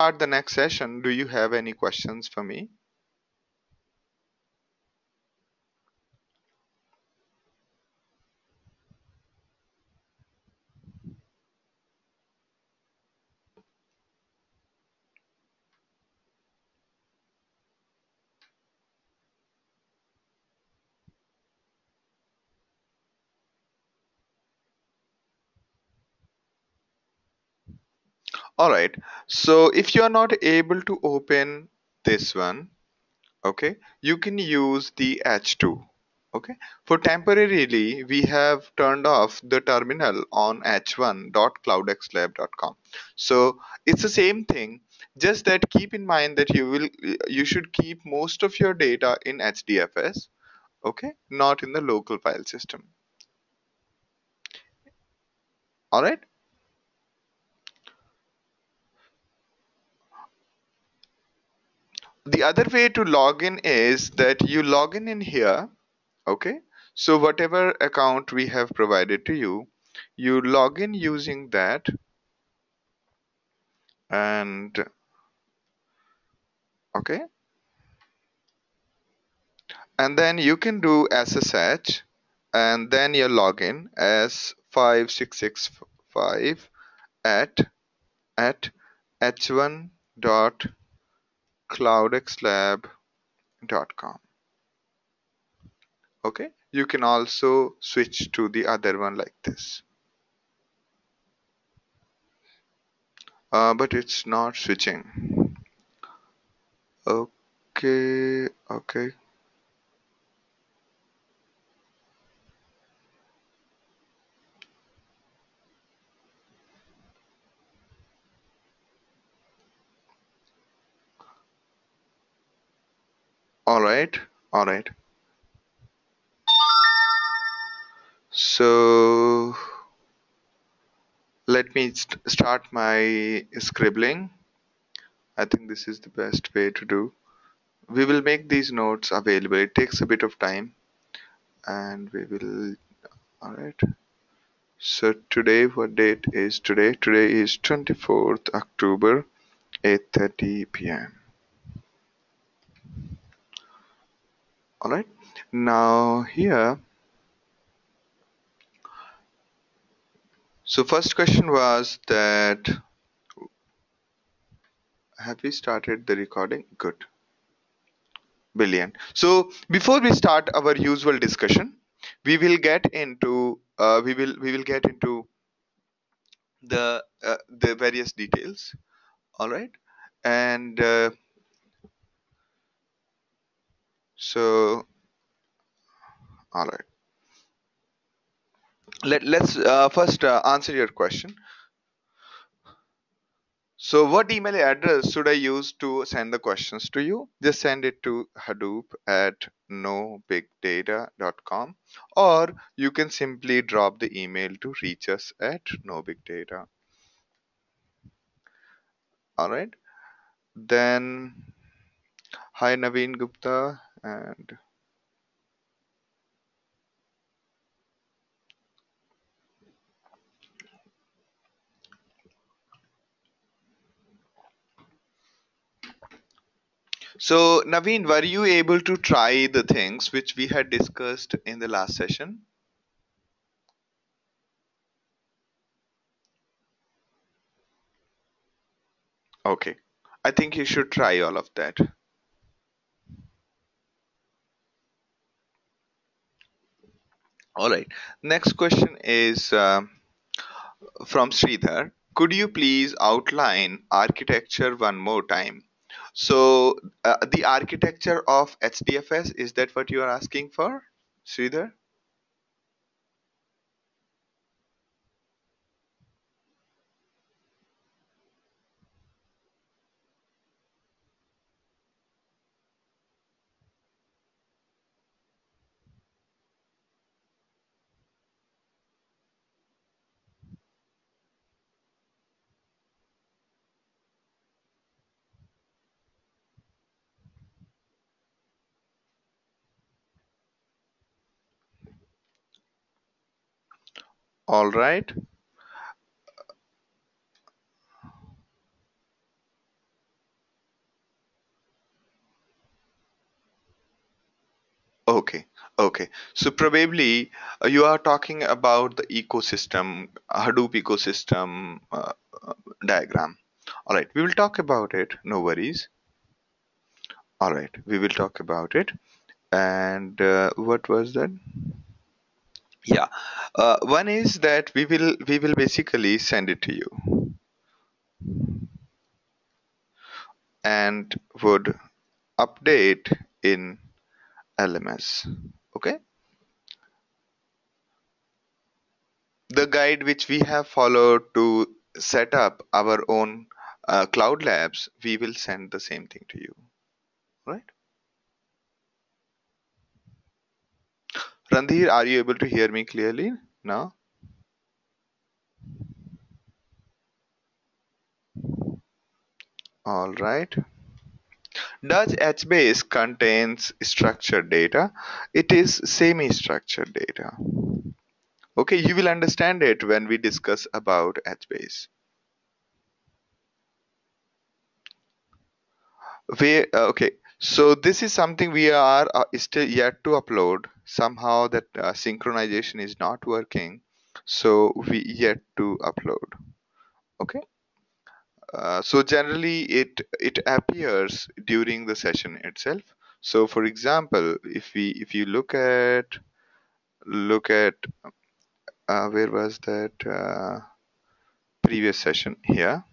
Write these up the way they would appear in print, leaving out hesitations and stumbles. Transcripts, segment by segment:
Start the next session, do you have any questions for me? All right. So if you are not able to open this one, okay, you can use the H2. Okay. For temporarily, we have turned off the terminal on h1.cloudxlab.com. So it's the same thing, just that keep in mind that you should keep most of your data in HDFS, okay, not in the local file system. All right. The other way to log in is that you log in here. Okay, so whatever account we have provided to you, you log in using that, and okay, and then you can do SSH, and then your login as 5665 at h1.cloudxlab.com. Okay, you can also switch to the other one like this, but it's not switching. Okay, okay. All right, all right. So let me start my scribbling. I think this is the best way to do. We will make these notes available. It takes a bit of time, and we will. All right. So today, what date is today? Today is 24th October, 8:30 p.m. All right. Now here. So first question was that have we started the recording? Good. Brilliant. So before we start our usual discussion, we will get into the various details. All right, and so all right. Let's first answer your question. So what email address should I use to send the questions to you? Just send it to Hadoop at nobigdata.com, or you can simply drop the email to reach us at nobigdata. All right. Then, hi Naveen Gupta, and so Naveen, were you able to try the things which we had discussed in the last session? Okay, I think you should try all of that. All right. Next question is from Sridhar. Could you please outline architecture one more time? So, the architecture of HDFS, is that what you are asking for, Sridhar? All right. Okay, okay. So probably you are talking about the ecosystem, Hadoop ecosystem diagram. All right, we will talk about it. No worries. All right, we will talk about it. And what was that? Yeah, one is that we will basically send it to you and would update in LMS. Okay, the guide which we have followed to set up our own cloud labs, we will send the same thing to you. Right? Randhir, are you able to hear me clearly now? All right. Does HBase contains structured data? It is semi-structured data. Okay, you will understand it when we discuss about HBase. Okay, so this is something we are still yet to upload. Somehow that synchronization is not working, so we yet to upload. Okay, so generally it appears during the session itself. So for example, if you look at where was that previous session here.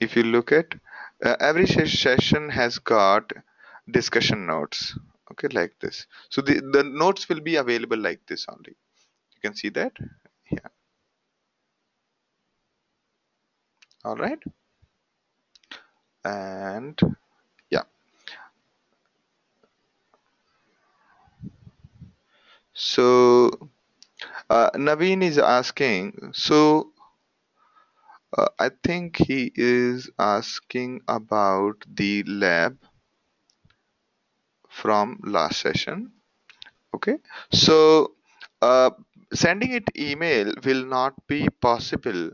If you look at every session has got discussion notes, okay, like this. So the notes will be available like this only. You can see that. Yeah. All right. And yeah, so Naveen is asking, so I think he is asking about the lab from last session. Okay, so uh, sending it email will not be possible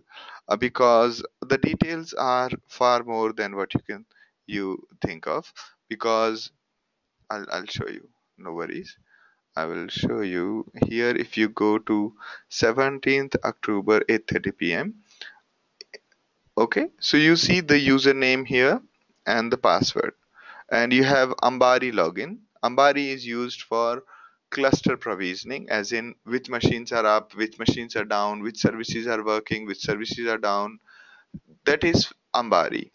because the details are far more than what you think of. Because I'll show you. No worries. I will show you here. If you go to 17th October 8:30 p.m. Okay, so you see the username here and the password, and you have Ambari login. Ambari is used for cluster provisioning, as in which machines are up, which machines are down, which services are working, which services are down. That is Ambari.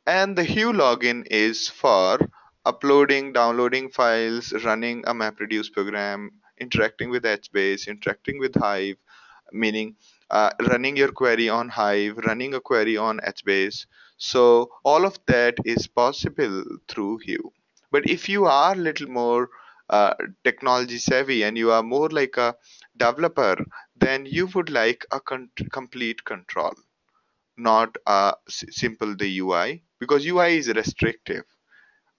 And the Hue login is for uploading, downloading files, running a MapReduce program, interacting with HBase, interacting with Hive, meaning running your query on Hive, running a query on HBase. So all of that is possible through Hue. But if you are a little more technology savvy and you are more like a developer, then you would like a complete control, not simple the UI, because UI is restrictive.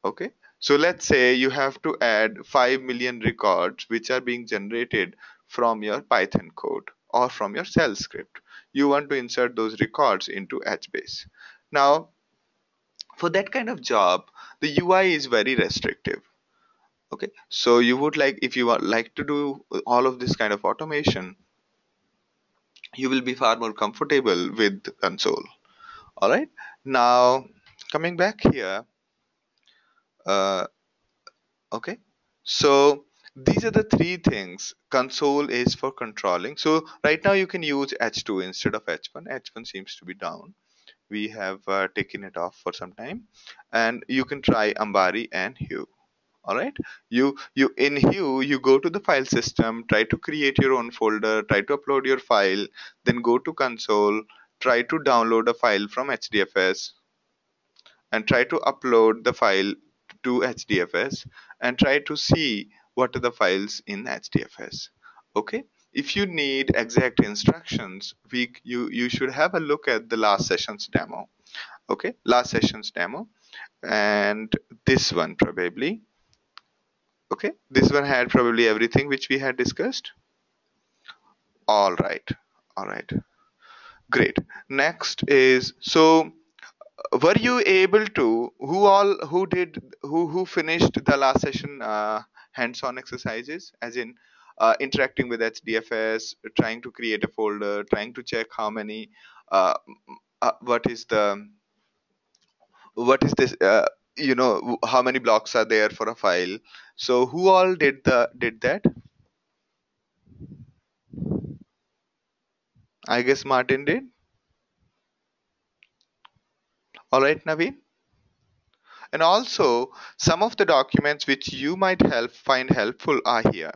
Okay, so let's say you have to add 5 million records which are being generated from your Python code or from your shell script. You want to insert those records into HBase. Now, for that kind of job, the UI is very restrictive. Okay, so you would like, if you would like to do all of this kind of automation, you will be far more comfortable with console. All right, now coming back here, uh, okay, so these are the three things. Console is for controlling. So right now you can use H2 instead of H1. H1 seems to be down. We have taken it off for some time, and you can try Ambari and Hue. All right, you in Hue, you go to the file system, try to create your own folder, try to upload your file, then go to console, try to download a file from HDFS, and try to upload the file to HDFS and try to see what are the files in HDFS. Okay, if you need exact instructions, you should have a look at the last session's demo. Okay, last session's demo, and this one probably. Okay, this one had probably everything which we had discussed. All right, all right, great. Next is, so Were you able to, who finished the last session hands-on exercises, as in interacting with HDFS, trying to create a folder, trying to check how many, uh, what is the, what is this, how many blocks are there for a file? So who all did that? I guess Martin did. All right, Naveen. And also, some of the documents which you might find helpful are here.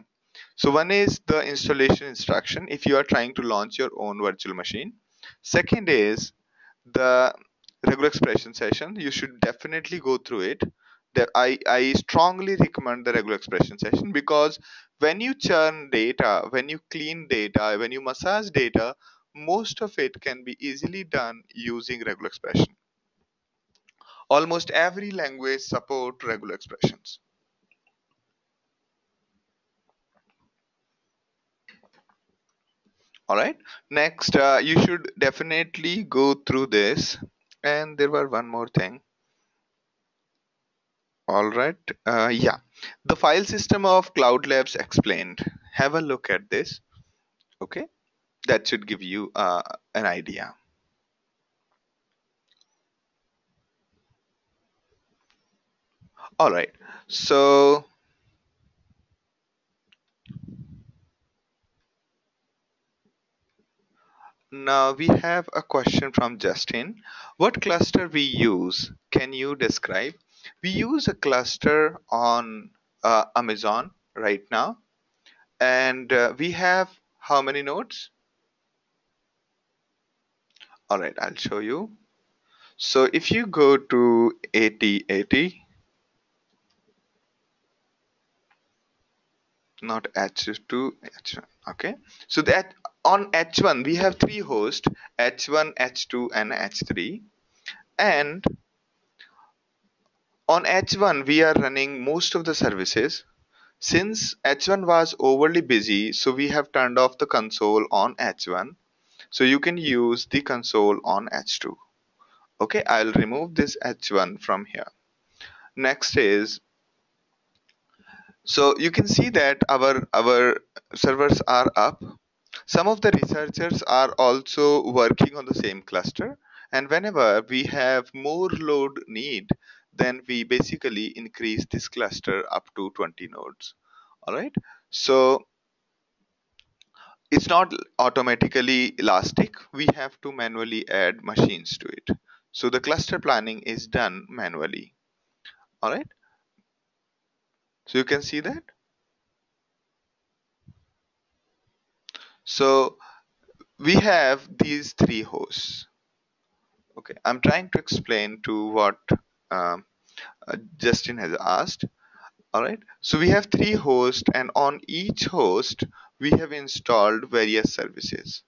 So one is the installation instruction if you are trying to launch your own virtual machine. Second is the regular expression session. You should definitely go through it. I strongly recommend the regular expression session, because when you churn data, when you clean data, when you massage data, most of it can be easily done using regular expression. Almost every language support regular expressions. All right. Next, you should definitely go through this. And there were one more thing. All right. Yeah. The file system of Cloud Labs explained. Have a look at this. Okay. That should give you an idea. All right. So now we have a question from Justin. What cluster we use? Can you describe? We use a cluster on Amazon right now, and we have how many nodes? All right, I'll show you. So if you go to 8080, not H2, H1, okay. So that on H1 we have three hosts, H1, H2, and H3. And on H1 we are running most of the services. Since H1 was overly busy, so we have turned off the console on H1. So you can use the console on H2. Okay, I'll remove this H1 from here. Next is, so you can see that our servers are up. Some of the researchers are also working on the same cluster, and whenever we have more load need, then we basically increase this cluster up to 20 nodes. All right. So it's not automatically elastic. We have to manually add machines to it. So the cluster planning is done manually. All right. So you can see that. So we have these three hosts. Okay, I'm trying to explain to what um, Justin has asked. All right, so we have three hosts, and on each host we have installed various services.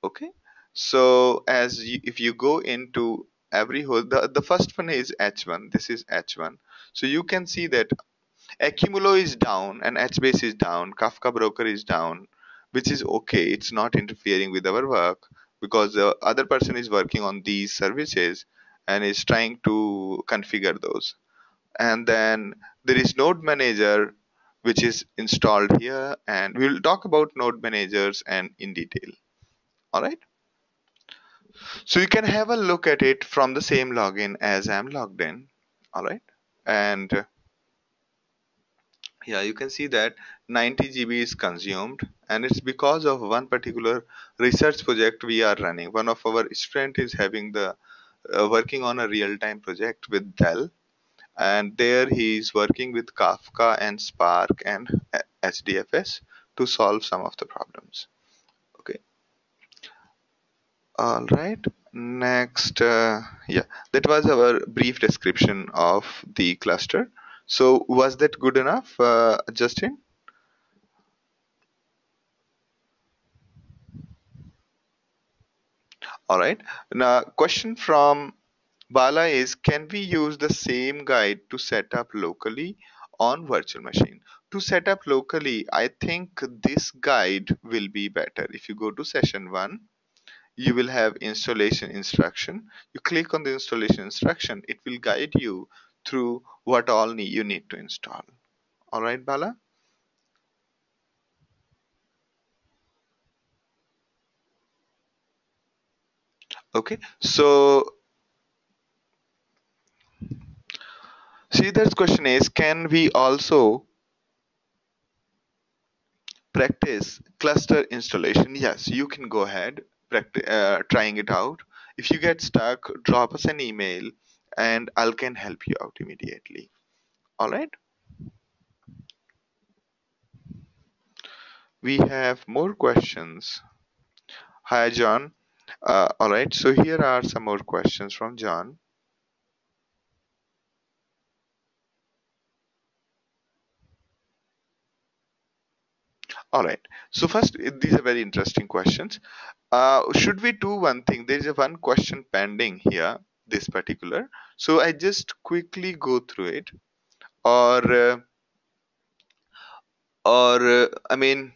Okay, so if you go into every host, the first one is H1. This is H1. So you can see that Accumulo is down and HBase is down, Kafka Broker is down, which is okay. It's not interfering with our work, because the other person is working on these services and is trying to configure those. And then there is Node Manager, which is installed here, and we'll talk about node managers and in detail. All right. So you can have a look at it from the same login as I'm logged in. All right. And yeah, you can see that 90 GB is consumed, and it's because of one particular research project we are running. One of our student is having the working on a real-time project with Dell, and there he is working with Kafka and Spark and HDFS to solve some of the problems. Okay, all right. Next, yeah, that was our brief description of the cluster. So was that good enough, Justin? All right. Now, question from Bala is, can we use the same guide to set up locally on virtual machine? To set up locally, I think this guide will be better. If you go to session 1, you will have installation instruction. You click on the installation instruction, it will guide you through what all you need to install. All right, Bala? Okay, so Sridhar's question is, can we also practice cluster installation? Yes, you can go ahead practice trying it out. If you get stuck, drop us an email and I can help you out immediately. All right, we have more questions. Hi, John. All right, so here are some more questions from John. All right, so first, these are very interesting questions. Should we do one thing? There is a one question pending here, this particular. So I just quickly go through it, or I mean,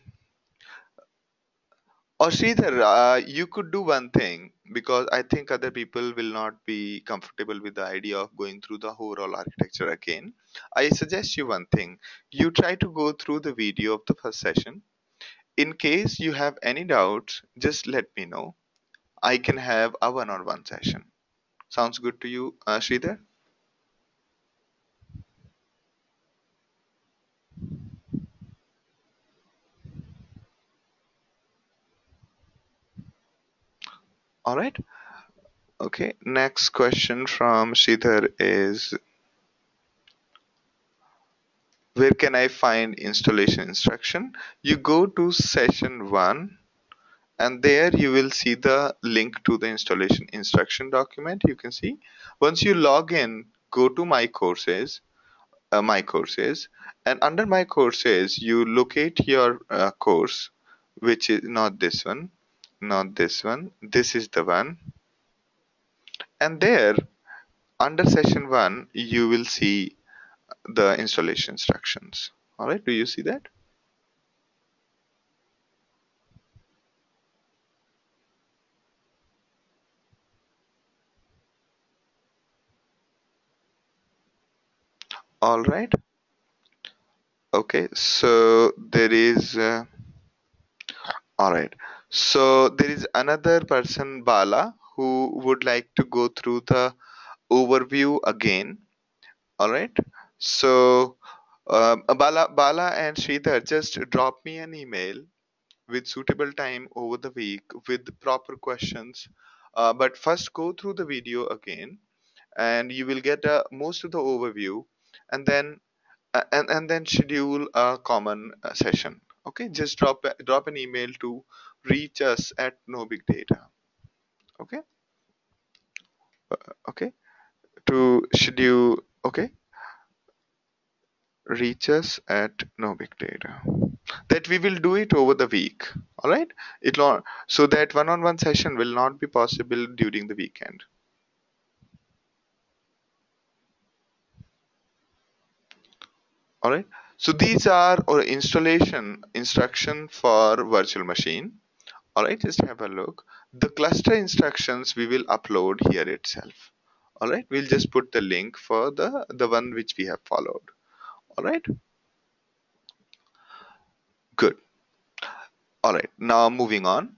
or Sridhar, you could do one thing because I think other people will not be comfortable with the idea of going through the overall architecture again. I suggest you one thing. You try to go through the video of the first session. In case you have any doubts, just let me know. I can have a one-on-one session. Sounds good to you, Sridhar? All right. Okay. Next question from Sridhar is, where can I find installation instruction? You go to session 1 and there you will see the link to the installation instruction document. You can see once you log in, go to my courses, and under my courses you locate your course, which is not this one, not this one, this is the one. And there under session 1 you will see the installation instructions. All right, do you see that? All right. Okay, so there is all right. So there is another person, Bala, who would like to go through the overview again. All right. So Bala and Sridhar, just drop me an email with suitable time over the week with proper questions. But first, go through the video again, and you will get most of the overview, and then and then schedule a common session. Okay, just drop an email to reach us at no big data. Okay, okay, to schedule. Okay, reach us at no big data. That we will do it over the week. All right, it not so that one-on-one session will not be possible during the weekend. All right. So these are our installation instruction for virtual machine. All right, just have a look. The cluster instructions we will upload here itself. All right, we'll just put the link for the one which we have followed. All right, good. All right, now moving on.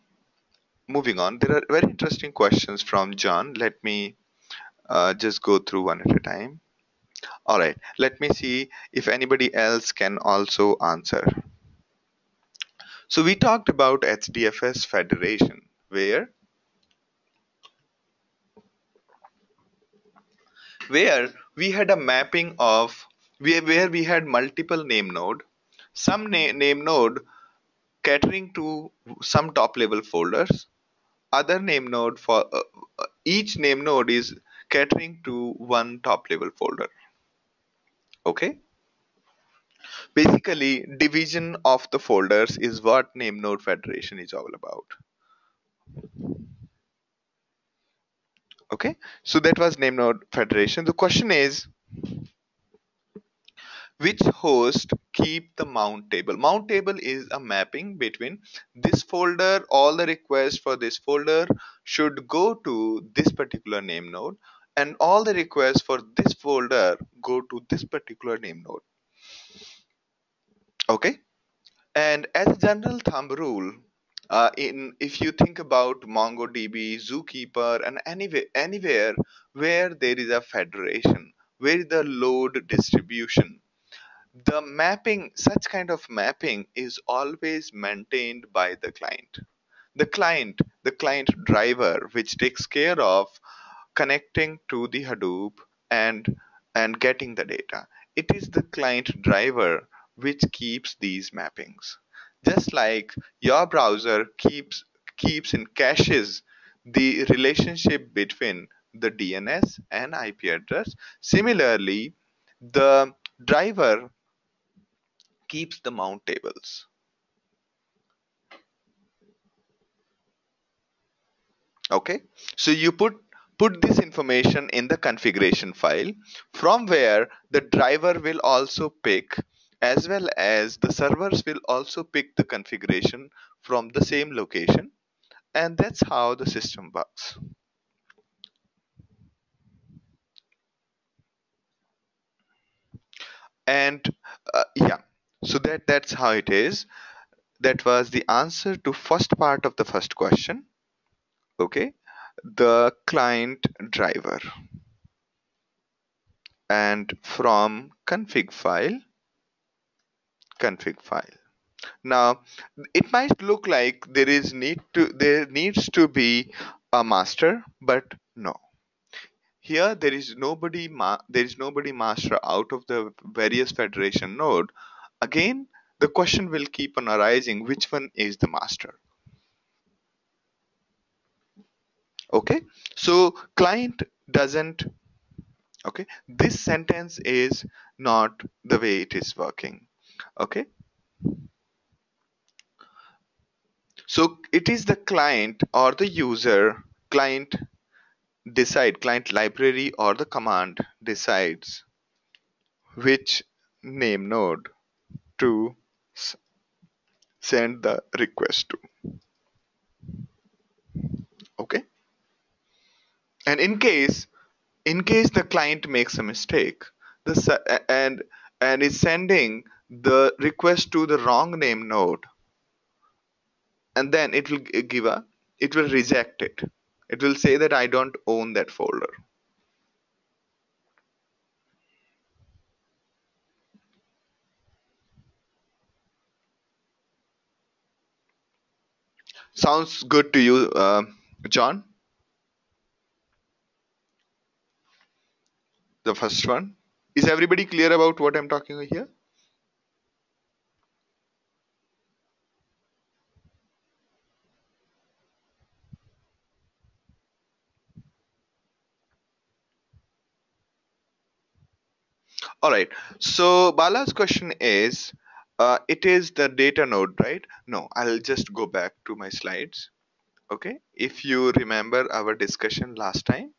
Moving on, there are very interesting questions from John. Let me just go through one at a time. All right, let me see if anybody else can also answer. So we talked about HDFS Federation, where we had a mapping of where we had multiple name node, some name node catering to some top level folders, other name node for each name node is catering to one top level folder. Okay, basically division of the folders is what name node federation is all about. Okay, so that was name node federation. The question is, Which host keep the mount table? Mount table is a mapping between this folder. All the requests for this folder should go to this particular name node, and all the requests for this folder go to this particular name node. Okay. And as a general thumb rule, in if you think about MongoDB, Zookeeper, and anywhere where there is a federation, where the load distribution, the mapping, such kind of mapping is always maintained by the client. The client driver, which takes care of connecting to the Hadoop and getting the data. It is the client driver which keeps these mappings. Just like your browser keeps in caches the relationship between the DNS and IP address, similarly the driver keeps the mount tables. Okay, so you put this information in the configuration file, from where the driver will also pick, as well as the servers will also pick the configuration from the same location, and that's how the system works. And yeah, so that's how it is. That was the answer to first part of the first question. Okay, the client driver. And from config file. Now it might look like there needs to be a master, but no. Here there is nobody master out of the various federation node. Again, the question will keep on arising, which one is the master? Okay, so client doesn't. Okay, this sentence is not the way it is working. Okay, so it is the client or the user, client library or the command decides which name node to s- send the request to. Okay, and in case the client makes a mistake, and is sending the request to the wrong name node, and then it will reject it. It will say that I don't own that folder. Sounds good to you, John? The first one. Is everybody clear about what I'm talking here? All right. So Bala's question is, it is the data node, right? No, I'll just go back to my slides. Okay. If you remember our discussion last time,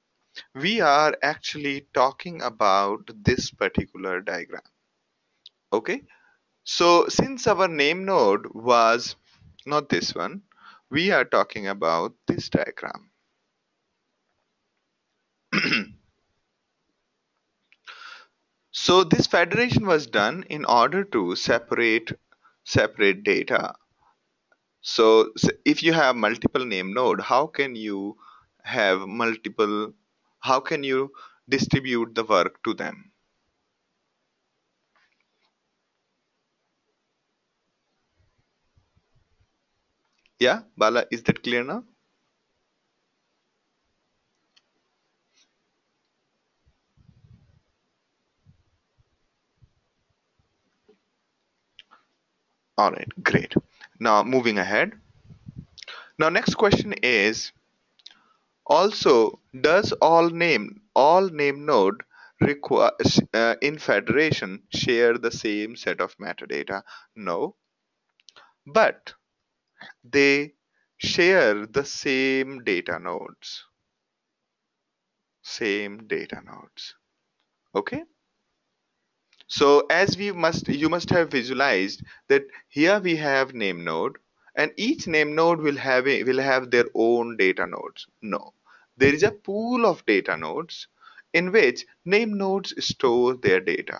we are actually talking about this particular diagram. Okay. So since our name node was not this one, we are talking about this diagram. So this federation was done in order to separate data. So if you have multiple name node, have multiple how can you distribute the work to them? Yeah, Bala, is that clear now? All right, great. Now moving ahead. Now next question is, also, does all name node require in federation share the same set of metadata? No, but they share the same data nodes. Same data nodes. Okay, So as you must have visualized that here we have name node, and each name node will have their own data nodes. No, there is a pool of data nodes in which name nodes store their data.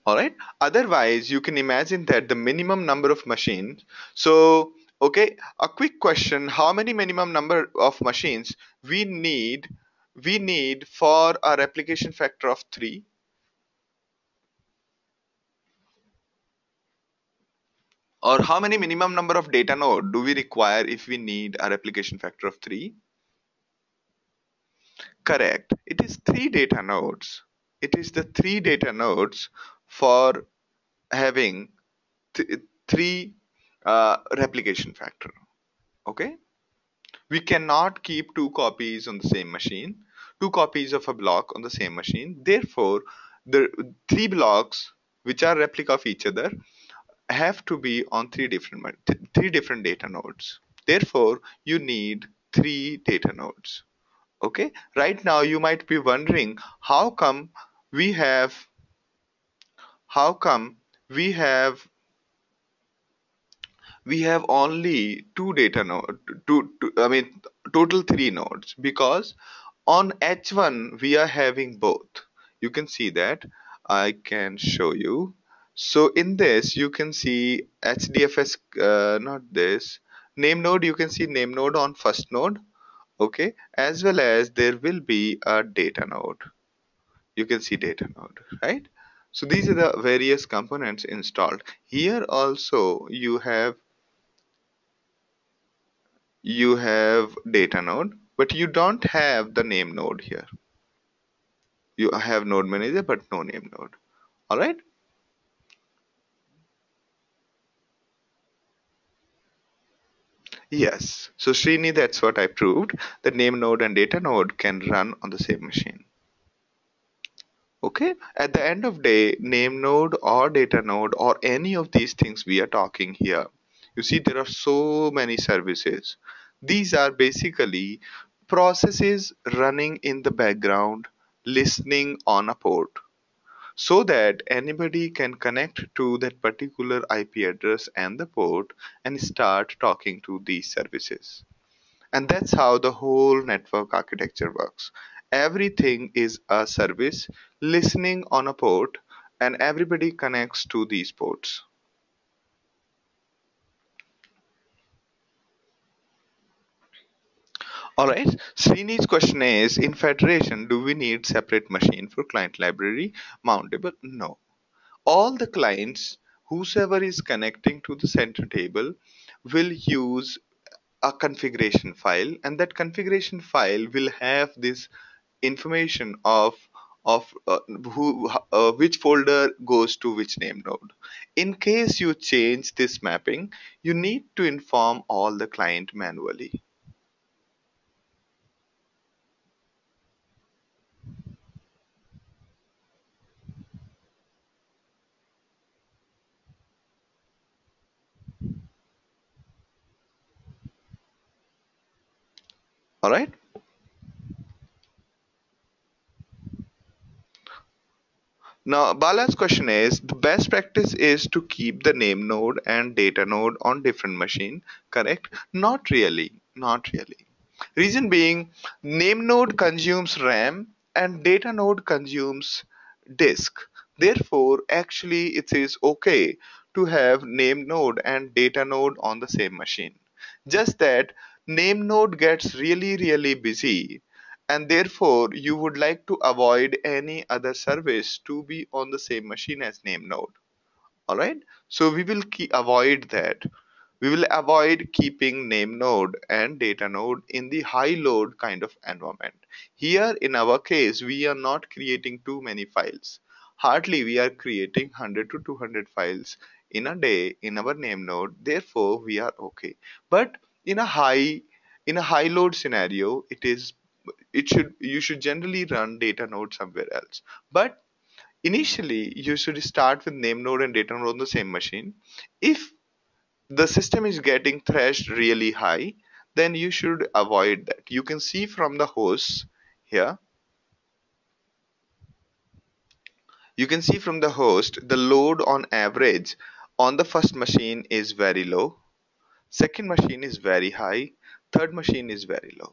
All right. Otherwise, you can imagine that the minimum number of machines. So, okay, a quick question: how many minimum number of machines we need? We need for a replication factor of 3, or how many minimum number of data node do we require if we need a replication factor of 3? Correct. It is 3 data nodes. It is the 3 data nodes for having 3 replication factor. Okay. We cannot keep 2 copies on the same machine, 2 copies of a block on the same machine. Therefore, the 3 blocks which are replica of each other have to be on 3 different data nodes. Therefore, you need 3 data nodes. Okay. Right now, you might be wondering we have how come we have we have only 2 data node I mean total 3 nodes, because on H1 we are having both. You can see that. I can show you. So in this you can see HDFS, not this name node. You can see name node on first node. Okay, as well as there will be a data node. You can see data node, right? So these are the various components installed. Here also you have data node, but you don't have the name node here. You have node manager but no name node. All right. Yes, so Srini, that's what I proved. The name node and data node can run on the same machine. Okay, at the end of day, name node or data node or any of these things we are talking here, you see there are so many services. These are basically processes running in the background, listening on a port, so that anybody can connect to that particular IP address and the port and start talking to these services. And that's how the whole network architecture works. Everything is a service listening on a port, and everybody connects to these ports. All right. Srini's question is, in federation, do we need separate machine for client library mountable? No. All the clients, whosoever is connecting to the center table, will use a configuration file, and that configuration file will have this information of who which folder goes to which name node. In case you change this mapping, you need to inform all the client manually. All right. Now, Bala's question is, the best practice is to keep the name node and data node on different machine, correct? Not really, not really. Reason being, name node consumes RAM and data node consumes disk. Therefore, actually it is okay to have name node and data node on the same machine. Just that name node gets really, really busy, and therefore you would like to avoid any other service to be on the same machine as name node. All right. So we will avoid that. We will avoid keeping name node and data node in the high load kind of environment. Here in our case, we are not creating too many files. Hardly we are creating 100 to 200 files in a day in our name node. Therefore, we are okay. But in a high load scenario, you should generally run data node somewhere else. But initially, you should start with name node and data node on the same machine. If the system is getting thrashed really high, then you should avoid that. You can see from the hosts here. You can see from the host, the load on average on the first machine is very low, second machine is very high, third machine is very low.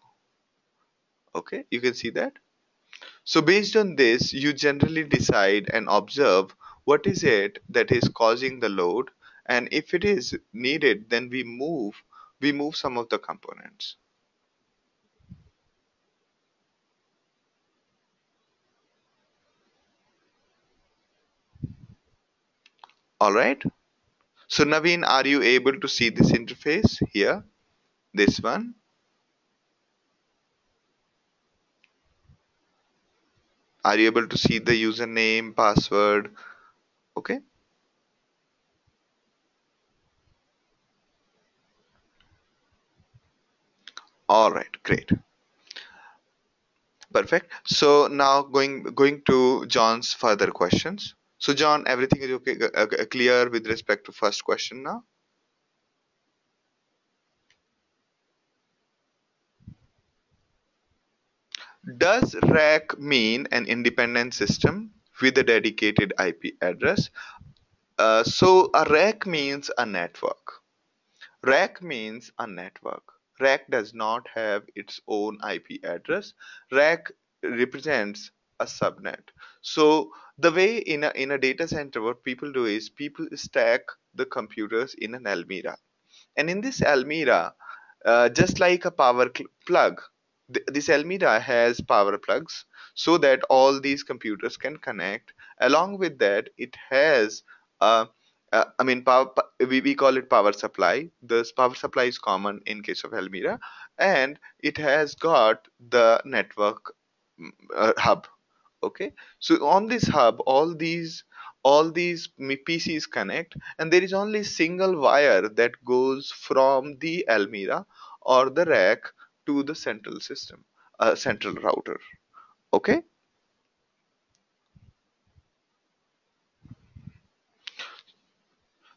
Okay, you can see that. So based on this, you generally decide and observe what is it that is causing the load, and if it is needed, then we move some of the components. All right. So Naveen, are you able to see this interface here? This one? Are you able to see the username, password? Okay. All right. Great. Perfect. So now going to John's further questions. So John, everything is okay, clear with respect to first question now? Does rack mean an independent system with a dedicated IP address? So a rack means a network. Rack means a network. Rack does not have its own IP address. Rack represents a subnet. So the way in a data center, what people do is people stack the computers in an almirah. And in this almirah, just like a plug, this almirah has power plugs so that all these computers can connect. Along with that, it has uh, I mean, we call it power supply. This power supply is common in case of almirah, and it has got the network hub. Okay, so on this hub, all these PCs connect, and there is only single wire that goes from the almirah or the rack to the central system, central router. Okay,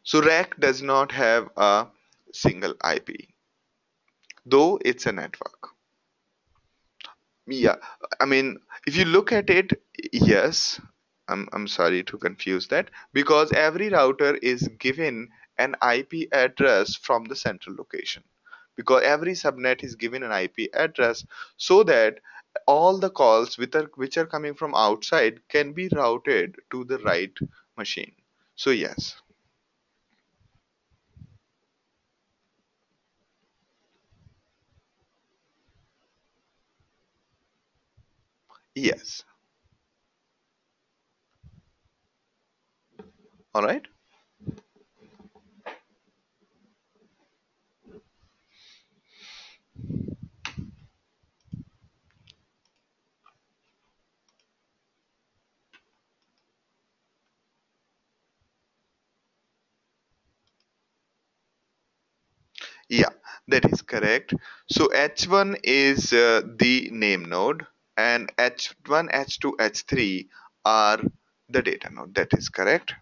so rack does not have a single IP, though it's a network. Yeah, I mean, if you look at it, yes, I'm sorry to confuse that, because every router is given an IP address from the central location. Because every subnet is given an IP address so that all the calls which are coming from outside can be routed to the right machine. So yes, yes. All right. Yeah, that is correct. So H1 is the name node, and H1, H2, H3 are the data node. That is correct.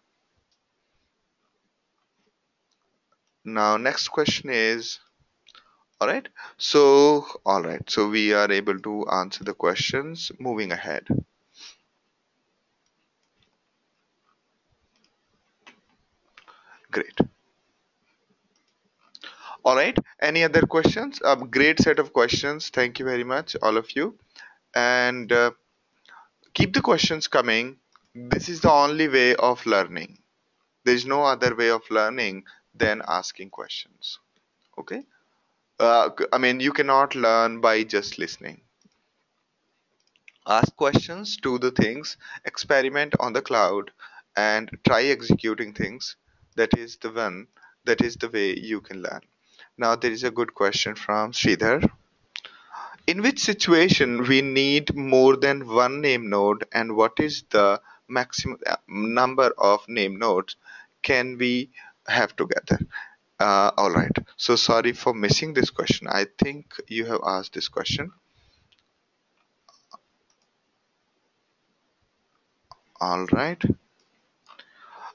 Now, next question is, all right. So we are able to answer the questions. Moving ahead. Great. All right. Any other questions? A great set of questions. Thank you very much, all of you. And keep the questions coming. This is the only way of learning. There is no other way of learning than asking questions. Okay. I mean, you cannot learn by just listening. Ask questions, do the things, experiment on the cloud, and try executing things. That is the one, that is the way you can learn. Now, there is a good question from Sridhar. In which situation we need more than one name node, and what is the maximum number of name nodes can we have together? All right. So sorry for missing this question. I think you have asked this question. All right.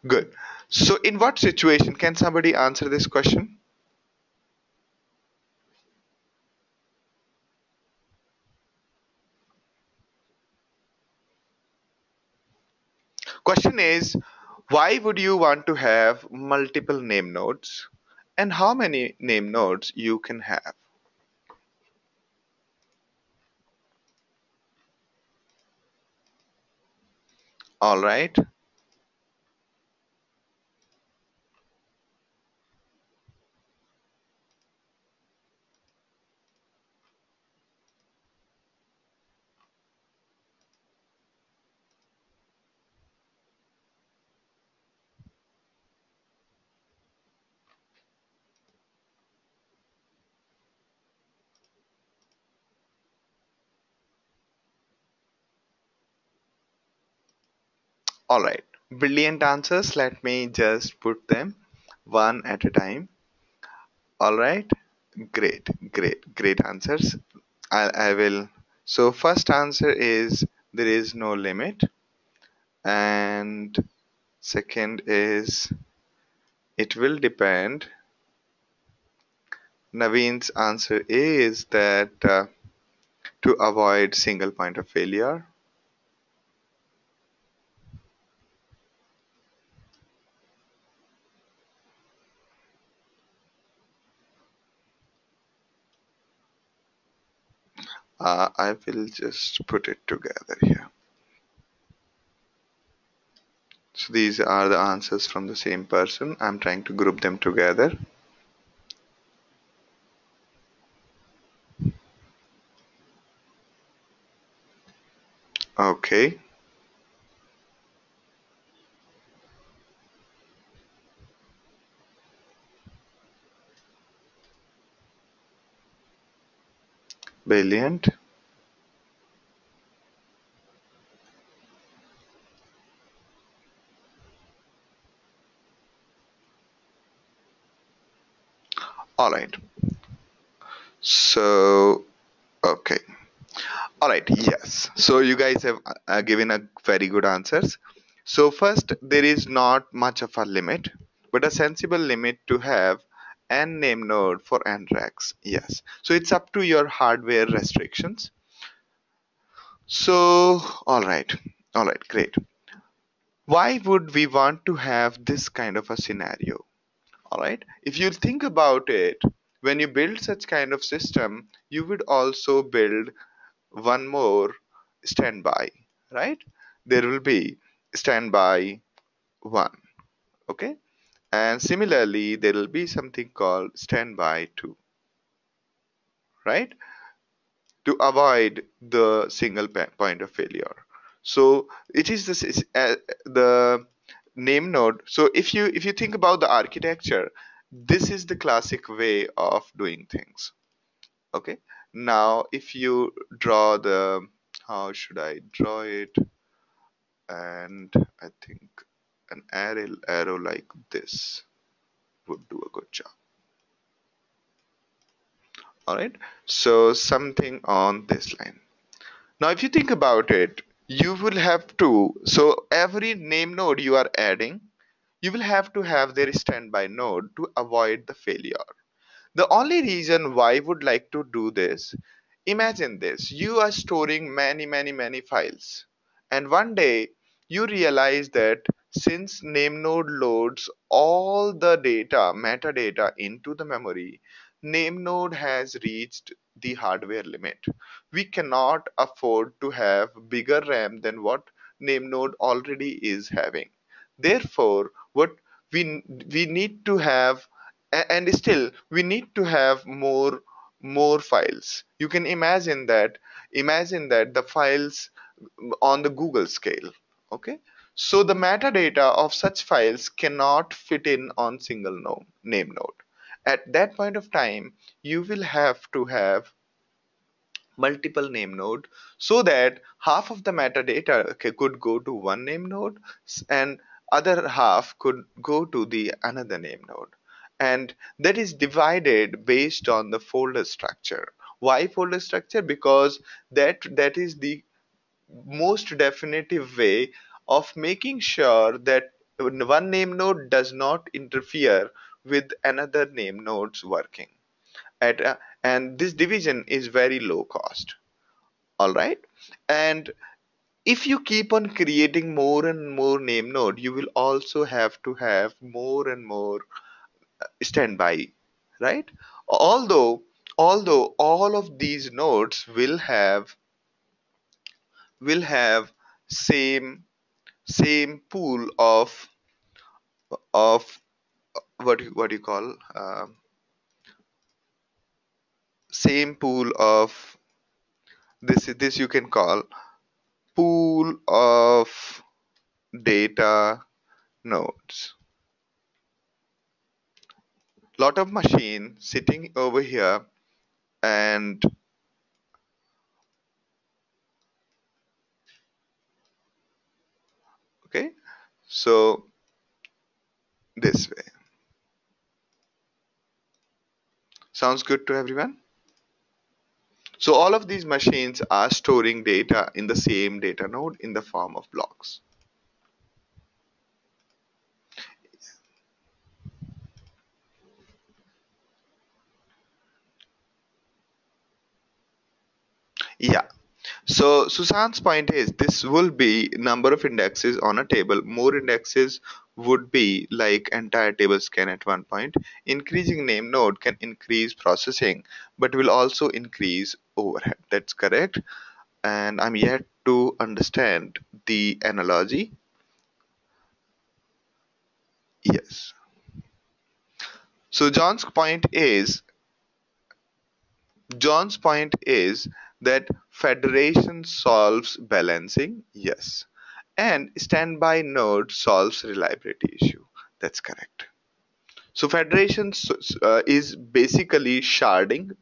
Good. So in what situation can somebody answer this question? Question is, why would you want to have multiple name nodes, and how many name nodes you can have? All right. All right. Brilliant answers. Let me just put them one at a time. All right. Great answers. I will. So, first answer is there is no limit. And second is it will depend. Naveen's answer is that to avoid single point of failure. I will just put it together here. So these are the answers from the same person. I'm trying to group them together. Okay. Brilliant. All right. So, okay. All right. Yes. So you guys have given a very good answers. So first, there is not much of a limit, but a sensible limit to have n name node for n racks. Yes. So it's up to your hardware restrictions. So, all right. All right. Great. Why would we want to have this kind of a scenario? All right. If you think about it, when you build such kind of system, you would also build one more standby, right? There will be standby one, okay? And similarly, there will be something called standby two, right? To avoid the single point of failure. So it is the name node. So if you think about the architecture, this is the classic way of doing things. Okay. Now, if you draw the, how should I draw it? And I think an arrow like this would do a good job. All right. So something on this line. Now, if you think about it, you will have to, so every name node you are adding, you will have to have their standby node to avoid the failure. The only reason why I would like to do this, imagine this, you are storing many files, and one day you realize that since name-node loads all the data, metadata into the memory, name-node has reached the hardware limit. We cannot afford to have bigger RAM than what name-node already is having. Therefore, what we need to have, and still we need to have more files. You can imagine that the files on the Google scale. Okay, so the metadata of such files cannot fit in on single name node. At that point of time, you will have to have multiple name node, so that half of the metadata could go to one name node, and other half could go to the another name node, and that is divided based on the folder structure. Why folder structure? Because that is the most definitive way of making sure that one name node does not interfere with another name node's working at and this division is very low cost. All right. And If you keep on creating more and more name node, you will also have to have more and more standby, right? Although all of these nodes will have same pool of what you call same pool of this you can call pool of data nodes. Lot of machine sitting over here, and okay, so this way. Sounds good to everyone? So all of these machines are storing data in the same data node in the form of blocks. Yeah. So Susan's point is this will be number of indexes on a table. More indexes would be like entire tables can at one point. Increasing name node can increase processing, but will also increase overhead. That's correct. And I'm yet to understand the analogy. Yes. So John's point is that federation solves balancing, yes, and standby node solves reliability issue. That's correct. So federation is basically sharding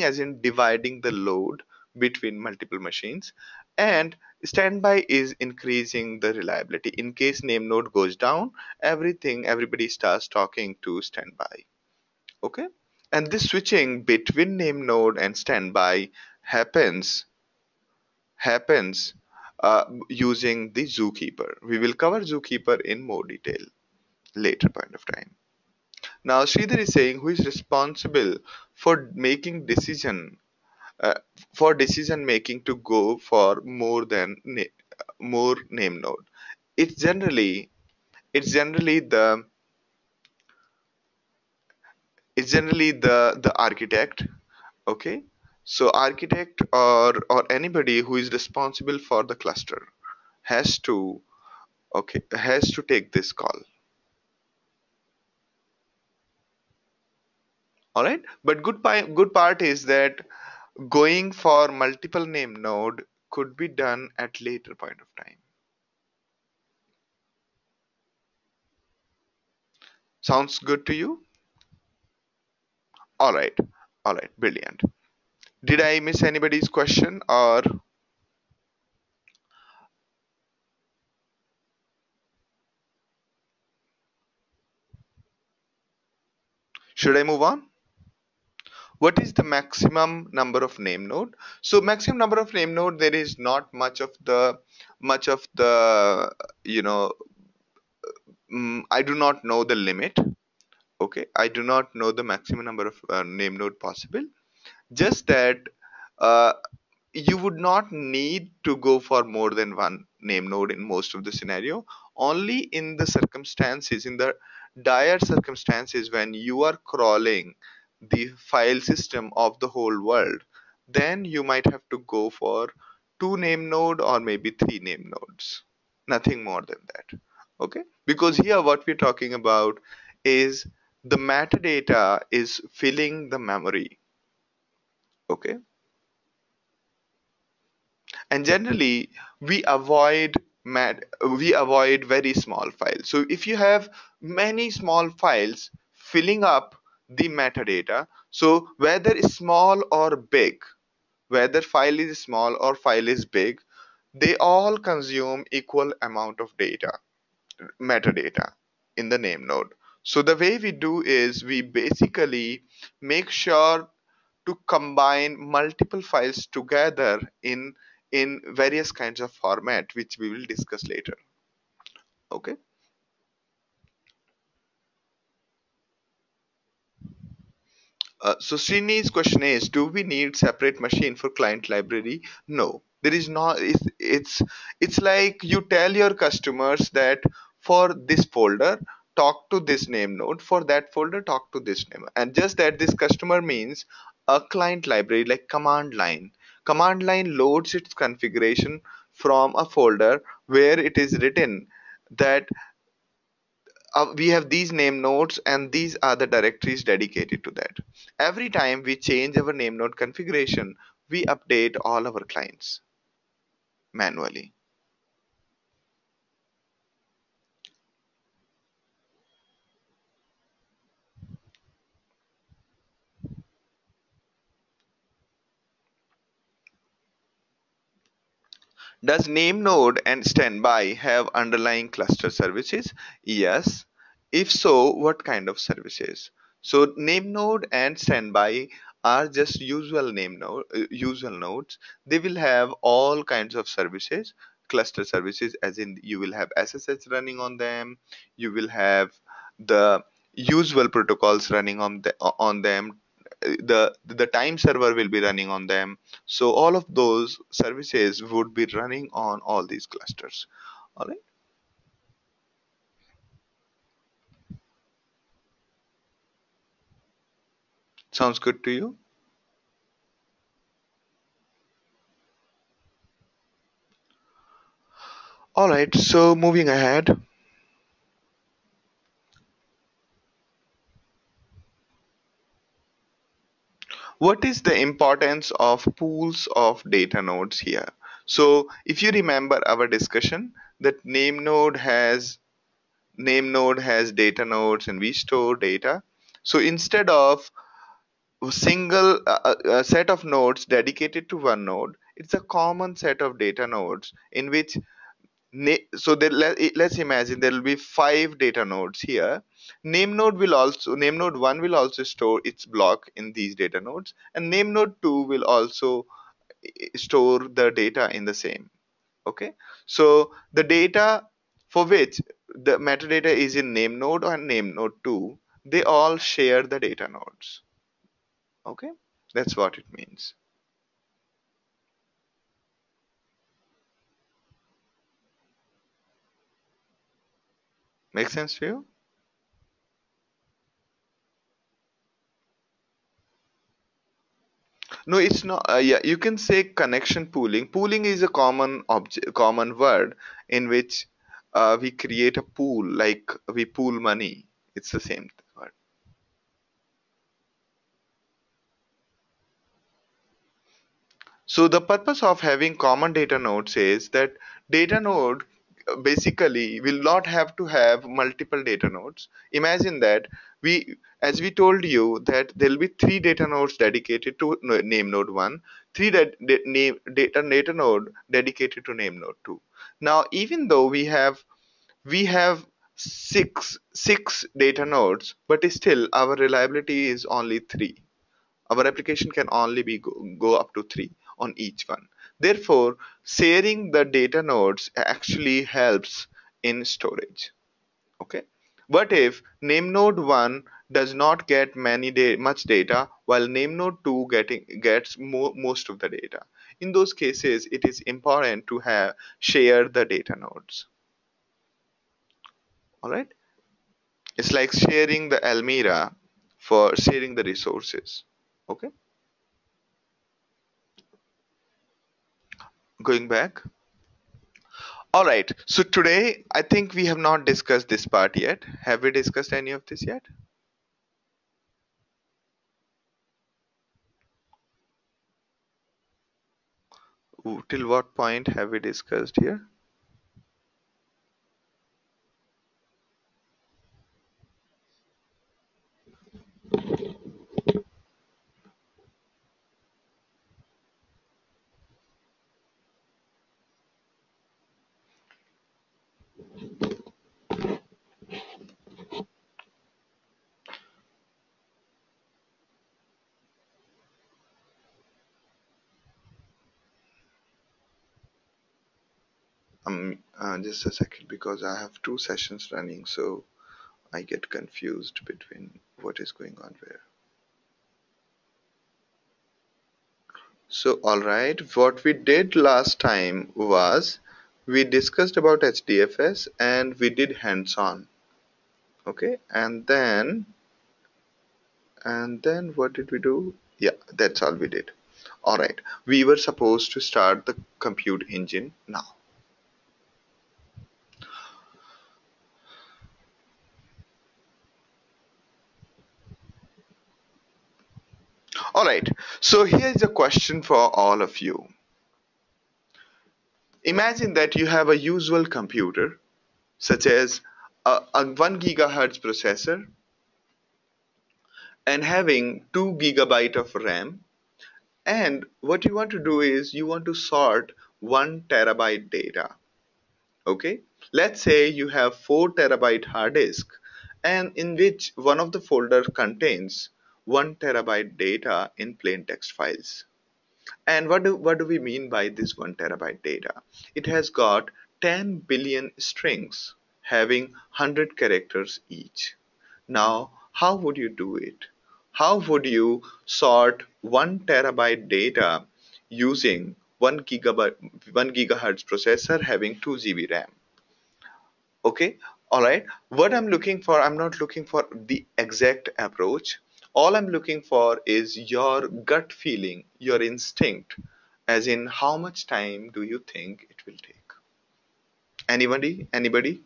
as in dividing the load between multiple machines, and standby is increasing the reliability. In case name node goes down, everybody starts talking to standby. Okay, and this switching between name node and standby happens using the zookeeper. We will cover zookeeper in more detail later point of time. Now Sridhar is saying who is responsible for making uh, decision making to go for more name node. It's generally it's generally the it's generally the architect. Okay, so architect or anybody who is responsible for the cluster has to has to take this call. All right, but good part is that going for multiple name node could be done at later point of time. Sounds good to you? All right, all right, brilliant. Did I miss anybody's question, or should I move on? What is the maximum number of name node? So maximum number of name node, there is not much of the you know I do not know the limit. Okay, I do not know the maximum number of name node possible. Just that uh, you would not need to go for more than one name node in most of the scenario. Only in the circumstances, in the dire circumstances when you are crawling the file system of the whole world, then you might have to go for two name node or maybe three name nodes. Nothing more than that. Okay, because here what we're talking about is the metadata is filling the memory. Okay, and generally we avoid very small files. So if you have many small files filling up the metadata, so whether it's small or big, whether file is small or file is big, they all consume equal amount of data, metadata, in the name node. So the way we do is we basically make sure to combine multiple files together in various kinds of format, which we will discuss later. Okay, so Srini's question is, do we need separate machine for client library? No, There is not, it's like you tell your customers that for this folder talk to this name node, for that folder talk to this name, and just that this customer means a client library like command line loads its configuration from a folder where it is written that we have these name nodes and these are the directories dedicated to that. Every time we change our name node configuration, we update all our clients manually. Does name node and standby have underlying cluster services? Yes. If so, what kind of services? So name node and standby are just usual nodes. They will have all kinds of services, cluster services, as in you will have SSH running on them, you will have the usual protocols running on them, the time server will be running on them. So all of those services would be running on all these clusters. All right, sounds good to you? All right, so moving ahead, what is the importance of pools of data nodes here? So if you remember our discussion, that name node has data nodes and we store data. So instead of a single a set of nodes dedicated to one node, it's a common set of data nodes in which so let's imagine there will be five data nodes here. Name node 1 will also store its block in these data nodes, and name node 2 will also store the data in the same. Okay, so the data for which the metadata is in name node or name node 2, they all share the data nodes. Okay, that's what it means. Make sense to you? No, it's not. Yeah, you can say connection pooling. Pooling is a common word in which we create a pool, like we pool money. It's the same word. So the purpose of having common data nodes is that data node basically will not have to have multiple data nodes. Imagine that as we told you that there will be three data nodes dedicated to name node 1, three data node dedicated to name node 2. Now, even though we have six data nodes, but still our reliability is only 3. Our application can only go up to 3 on each one. Therefore, sharing the data nodes actually helps in storage. Okay. What if name node 1 does not get much data while name node 2 gets most of the data? In those cases, it is important to have share the data nodes. All right. It's like sharing the Almira for sharing the resources. Okay. Going back. All right. So today, I think we have not discussed this part yet. Have we discussed any of this yet? Till what point have we discussed here? Just a second, because I have two sessions running, so I get confused between what is going on where. So, alright, what we did last time was we discussed about HDFS and we did hands-on. Okay, and then what did we do? Yeah, that's all we did. Alright, we were supposed to start the compute engine now. Alright, so here's a question for all of you. Imagine that you have a usual computer, such as a 1 gigahertz processor and having 2 gigabyte of RAM. And what you want to do is you want to sort 1 terabyte data. Okay, let's say you have 4 terabyte hard disk and in which one of the folder contains 1 terabyte data in plain text files. And what do we mean by this 1 terabyte data? It has got 10 billion strings having 100 characters each. Now, how would you do it? How would you sort 1 terabyte data using 1 gigahertz processor having 2 GB RAM? Okay, all right. What I'm looking for, I'm not looking for the exact approach. All I'm looking for is your gut feeling, your instinct, as in how much time do you think it will take? Anybody? Anybody?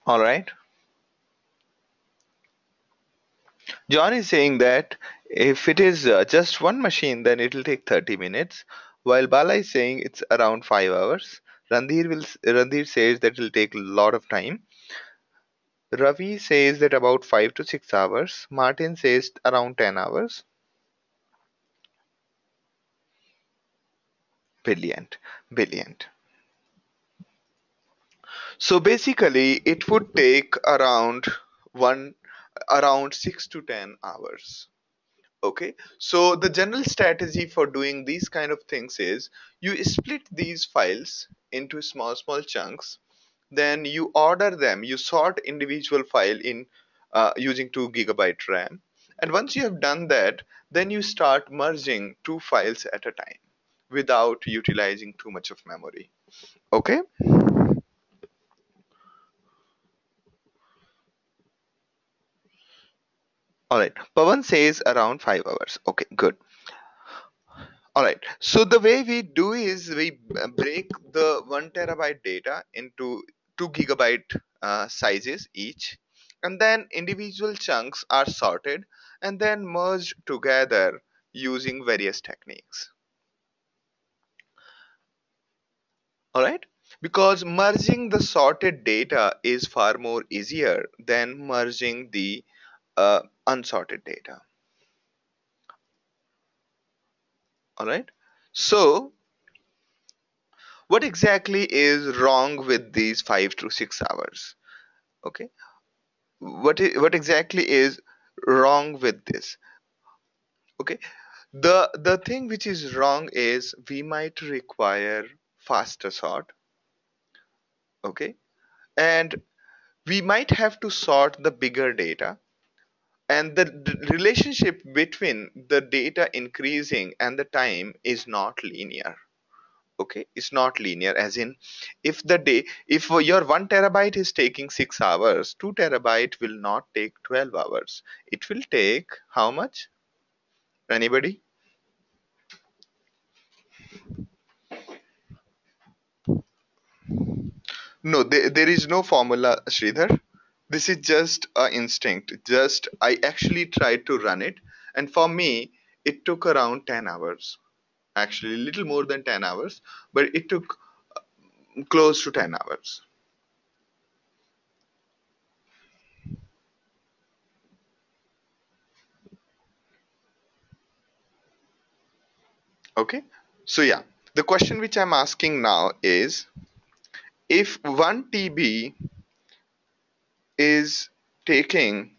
All right. John is saying that if it is just one machine, then it will take 30 minutes, while Bala is saying it's around 5 hours. Randhir says that it will take a lot of time. Ravi says that about 5 to 6 hours. Martin says around 10 hours. Brilliant. Brilliant. So basically, it would take one around 6 to 10 hours. Okay, so the general strategy for doing these kind of things is you split these files into small chunks, then you order them, you sort individual file in using 2 gigabyte RAM, and once you have done that, then you start merging two files at a time without utilizing too much of memory. Okay. All right. Pavan says around 5 hours. Okay, good. All right. So the way we do is we break the 1 terabyte data into 2 gigabyte sizes each, and then individual chunks are sorted and then merged together using various techniques. All right. Because merging the sorted data is far more easier than merging the unsorted data. All right. So what exactly is wrong with these 5 to 6 hours? Okay, what exactly is wrong with this? Okay, the thing which is wrong is we might require faster sort. Okay, and we might have to sort the bigger data, and the relationship between the data increasing and the time is not linear. Okay, it's not linear, as in if your 1 terabyte is taking 6 hours, 2 terabyte will not take 12 hours. It will take how much? Anybody? No, there is no formula, Sridhar. This is just a instinct. Just I actually tried to run it, and for me, it took around 10 hours. Actually, a little more than 10 hours, but it took close to 10 hours. Okay. So, yeah, the question which I'm asking now is if 1 TB is taking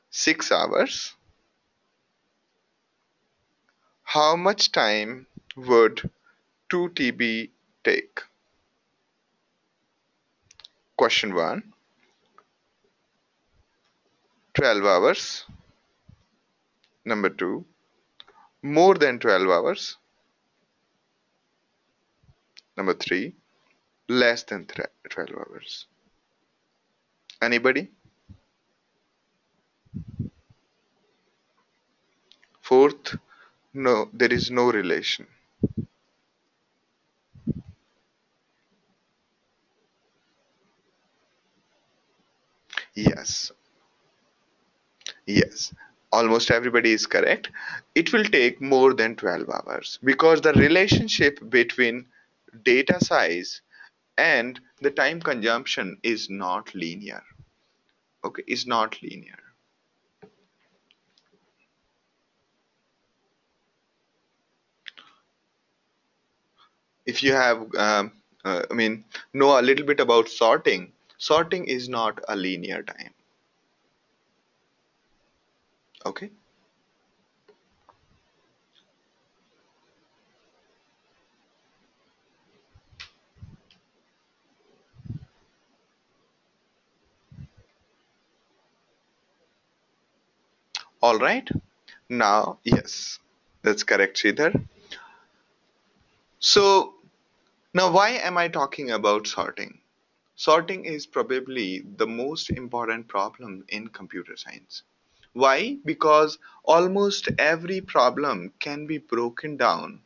6 hours, how much time would 2 TB take? Question 1, 12 hours. Number 2, more than 12 hours. Number 3, less than 12 hours. Anybody? Fourth, no, there is no relation. Yes, yes. Almost everybody is correct. It will take more than 12 hours because the relationship between data size and the time consumption is not linear. Okay, is not linear. If you have, I mean, know a little bit about sorting, sorting is not a linear time. Okay, all right. Now, yes, that's correct, Sridhar. So, now why am I talking about sorting? Sorting is probably the most important problem in computer science. Why? Because almost every problem can be broken down,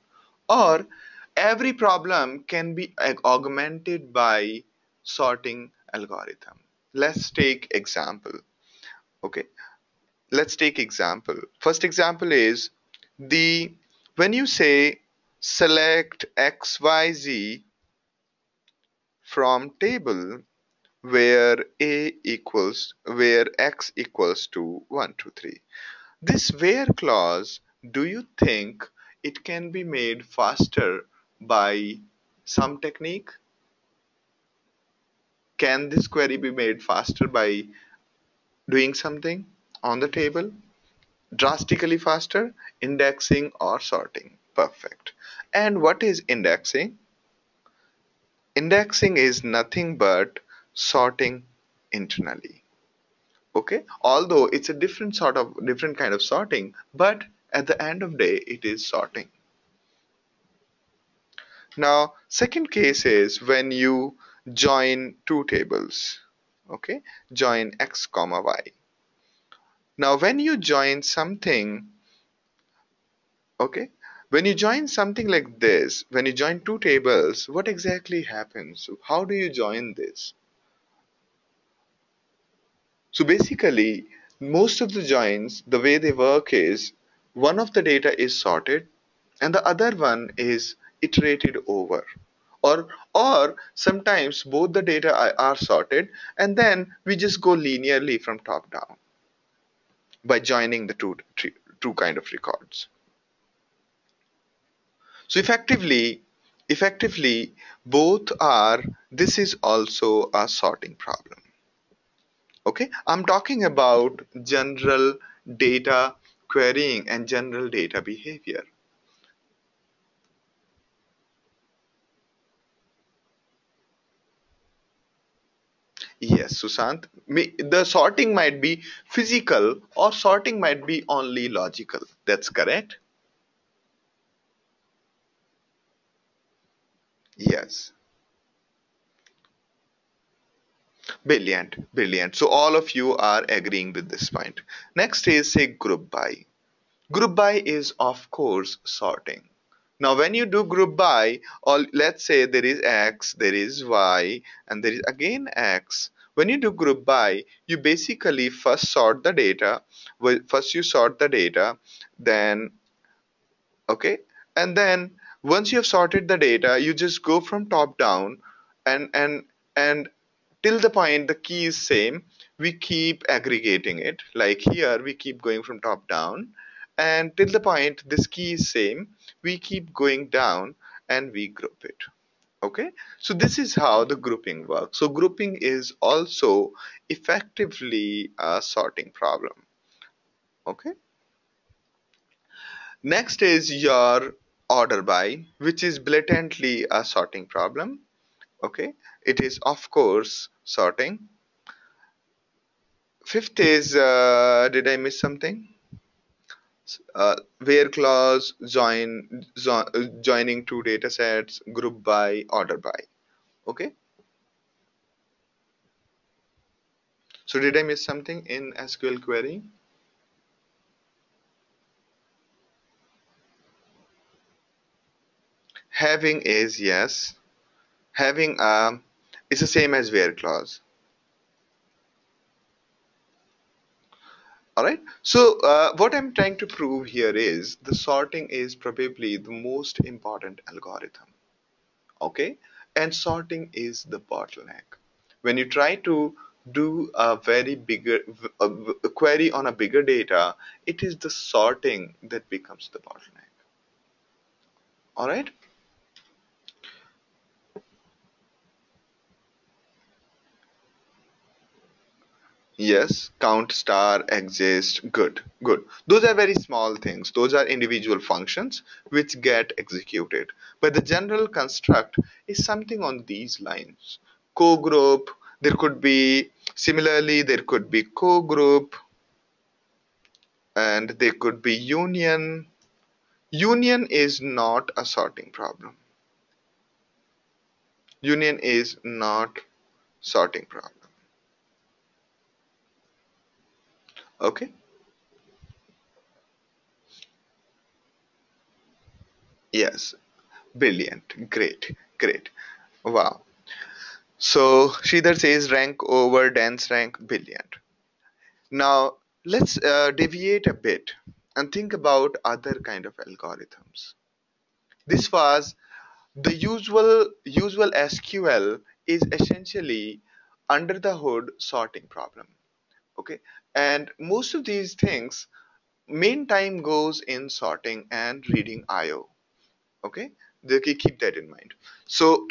or every problem can be augmented by sorting algorithm. Let's take example. Okay, let's take example. First example is the when you say select XYZ from table where x equals to 1 2 3. This where clause, do you think it can be made faster by some technique? Can this query be made faster by doing something on the table? Drastically faster? Indexing or sorting? Perfect. And what is indexing? Indexing is nothing but sorting internally. Okay, although it's a different kind of sorting, but at the end of day it is sorting. Now second case is when you join two tables. Okay, join x comma y. Now when you join something, okay, when you join something like this, when you join two tables, what exactly happens? How do you join this? So basically, most of the joins, the way they work is one of the data is sorted and the other one is iterated over. Or sometimes both the data are sorted and then we just go linearly from top down by joining the two kind of records. So effectively both are, this is also a sorting problem. Okay, I'm talking about general data querying and general data behavior. Yes, Susant, the sorting might be physical or sorting might be only logical. That's correct. Yes, brilliant, brilliant. So all of you are agreeing with this point. Next is say group by. Group by is of course sorting. Now, when you do group by, or let's say there is X, there is Y, and there is again X. When you do group by, you basically first sort the data. Well, first you sort the data, then, okay, and then once you have sorted the data, you just go from top down, and till the point the key is same, we keep aggregating it. Like here we keep going from top down, and till the point this key is same, we keep going down and we group it. Okay, so this is how the grouping works. So grouping is also effectively a sorting problem. Okay, next is your order by, which is blatantly a sorting problem. Okay, it is of course sorting. Fifth is, did I miss something? Where clause, joining two data sets, group by, order by. Okay, so did I miss something in SQL query? Having is, yes. Having is the same as where clause. All right. So what I'm trying to prove here is the sorting is probably the most important algorithm. Okay, and sorting is the bottleneck. When you try to do a very bigger a query on a bigger data, it is the sorting that becomes the bottleneck. All right. Yes, count, star, exist, good, good. Those are very small things. Those are individual functions which get executed. But the general construct is something on these lines. Co-group, there could be, similarly, there could be co-group, and there could be union. Union is not a sorting problem. Union is not sorting problem. Okay? Yes. Brilliant. Great. Great. Wow. So Sridhar says rank over dense rank, brilliant. Now let's deviate a bit and think about other kind of algorithms. This was the usual SQL is essentially under the hood sorting problem. Okay, and most of these things main time goes in sorting and reading IO. Okay, keep that in mind. So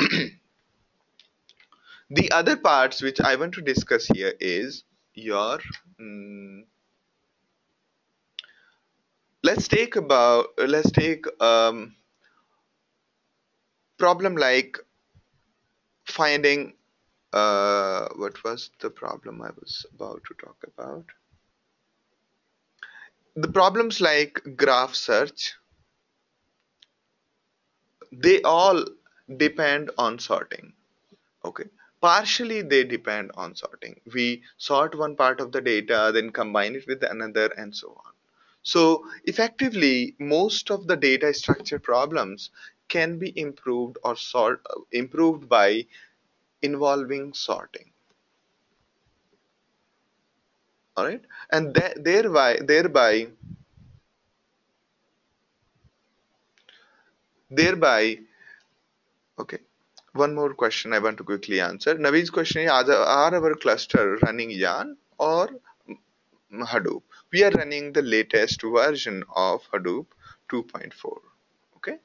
the other parts which I want to discuss here is your mm, let's take problem like finding what was the problem I was about to talk about? The problems like graph search, they all depend on sorting. Okay, partially they depend on sorting. We sort one part of the data, then combine it with another, and so on. So effectively, most of the data structure problems can be improved or improved by involving sorting. All right, and thereby, okay. One more question I want to quickly answer. Naveen's question is: are our cluster running Yarn or Hadoop? We are running the latest version of Hadoop 2.4. Okay,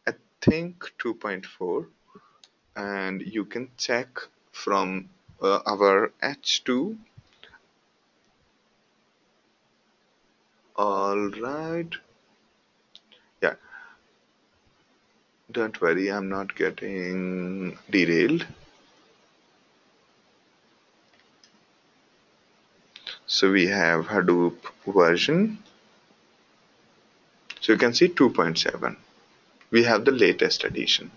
I think 2.4, and you can check from our H2. All right. Yeah, don't worry, I'm not getting derailed. So we have Hadoop version. So you can see 2.7. We have the latest edition.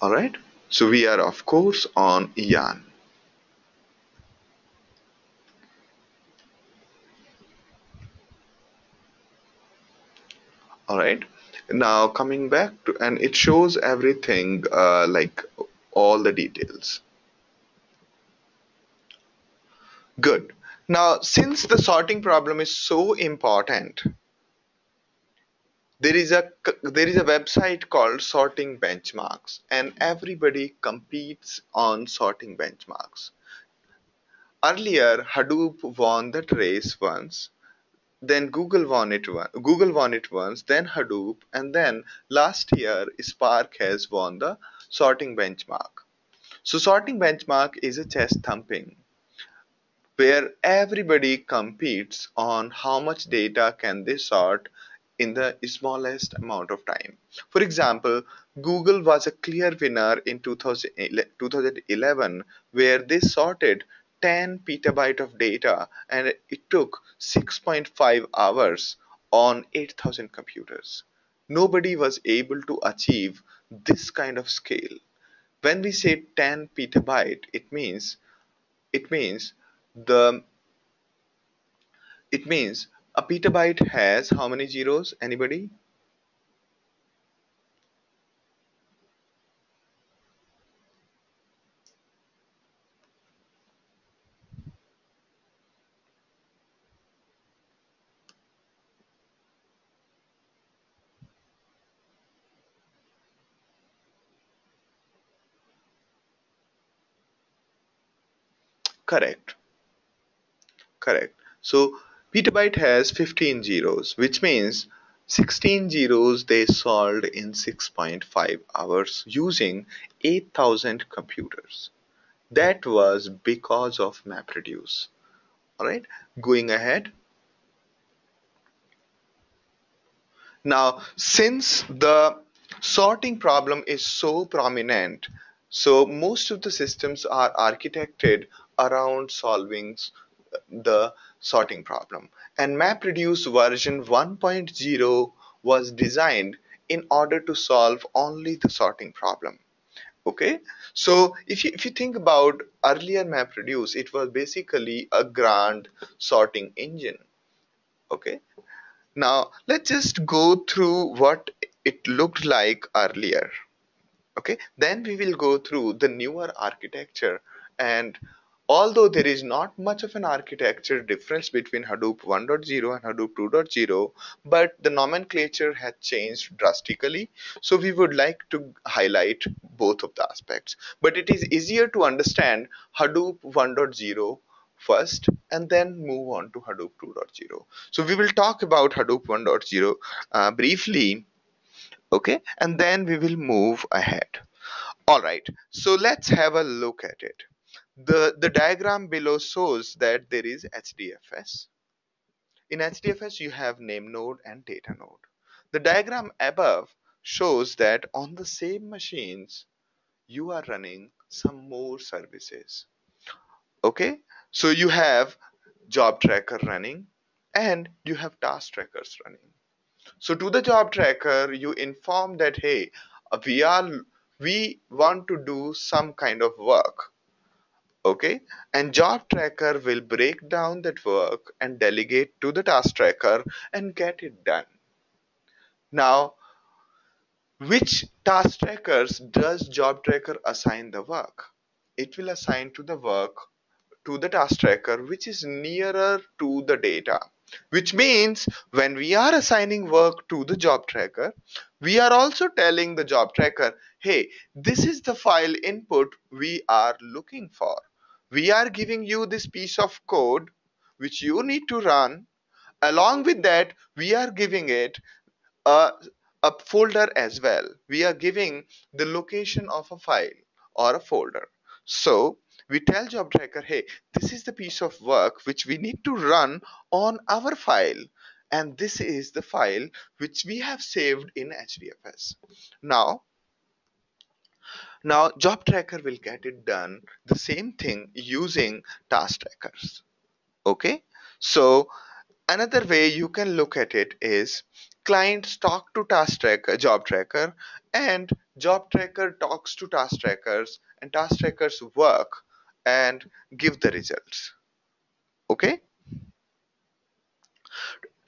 All right. So we are of course on Yarn. All right. Now coming back to, and it shows everything, like all the details. Good. Now, since the sorting problem is so important, there is a website called Sorting Benchmarks, and everybody competes on sorting benchmarks. Earlier, Hadoop won that race once, then Google won it once, then Hadoop, and then last year Spark has won the sorting benchmark. So sorting benchmark is a chest thumping where everybody competes on how much data can they sort in the smallest amount of time. For example, Google was a clear winner in 2011 where they sorted 10 petabyte of data and it took 6.5 hours on 8,000 computers. Nobody was able to achieve this kind of scale. When we say 10 petabyte, it means the it means a petabyte has how many zeros? Anybody? Correct. Correct. So petabyte has 15 zeros, which means 16 zeros they solved in 6.5 hours using 8,000 computers. That was because of MapReduce. All right. Going ahead. Now, since the sorting problem is so prominent, so most of the systems are architected around solving the sorting problem. And MapReduce version 1.0 was designed in order to solve only the sorting problem. Okay, so if you think about earlier MapReduce, it was basically a grand sorting engine. Okay, now let's just go through what it looked like earlier. Okay, then we will go through the newer architecture, and although there is not much of an architecture difference between Hadoop 1.0 and Hadoop 2.0, but the nomenclature has changed drastically, so we would like to highlight both of the aspects. But it is easier to understand Hadoop 1.0 first and then move on to Hadoop 2.0. So we will talk about Hadoop 1.0 briefly, okay, and then we will move ahead. All right, so let's have a look at it. The diagram below shows that there is HDFS. In HDFS, you have name node and data node. The diagram above shows that on the same machines, you are running some more services. Okay, so you have job tracker running and you have task trackers running. So to the job tracker, you inform that, hey, we are we want to do some kind of work. Okay, and job tracker will break down that work and delegate to the task tracker and get it done. Now, which task trackers does job tracker assign the work? It will assign to the work to the task tracker which is nearer to the data, which means when we are assigning work to the job tracker, we are also telling the job tracker, hey, this is the file input we are looking for. We are giving you this piece of code which you need to run. Along with that, we are giving it a, a folder as well. We are giving the location of a file or a folder. So we tell job tracker, hey, this is the piece of work which we need to run on our file, and this is the file which we have saved in HDFS. Now job tracker will get it done the same thing using task trackers. Okay, so another way you can look at it is clients talk to task tracker, job tracker, and job tracker talks to task trackers, and task trackers work and give the results. Okay.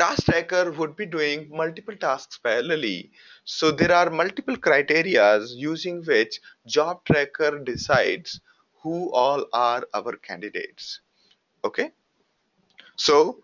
task tracker would be doing multiple tasks parallelly. So there are multiple criterias using which job tracker decides who all are our candidates. Okay. So,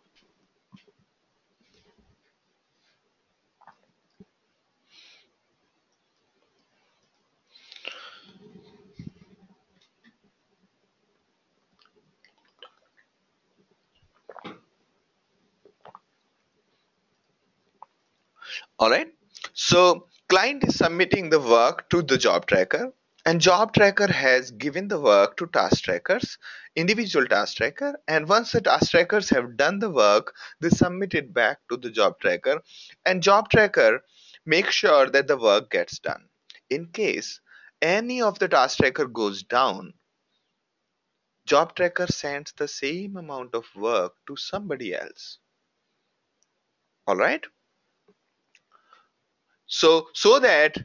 all right. So client is submitting the work to the job tracker, and job tracker has given the work to task trackers, individual task tracker, and once the task trackers have done the work, they submit it back to the job tracker, and job tracker makes sure that the work gets done. In case any of the task tracker goes down, job tracker sends the same amount of work to somebody else. All right. So that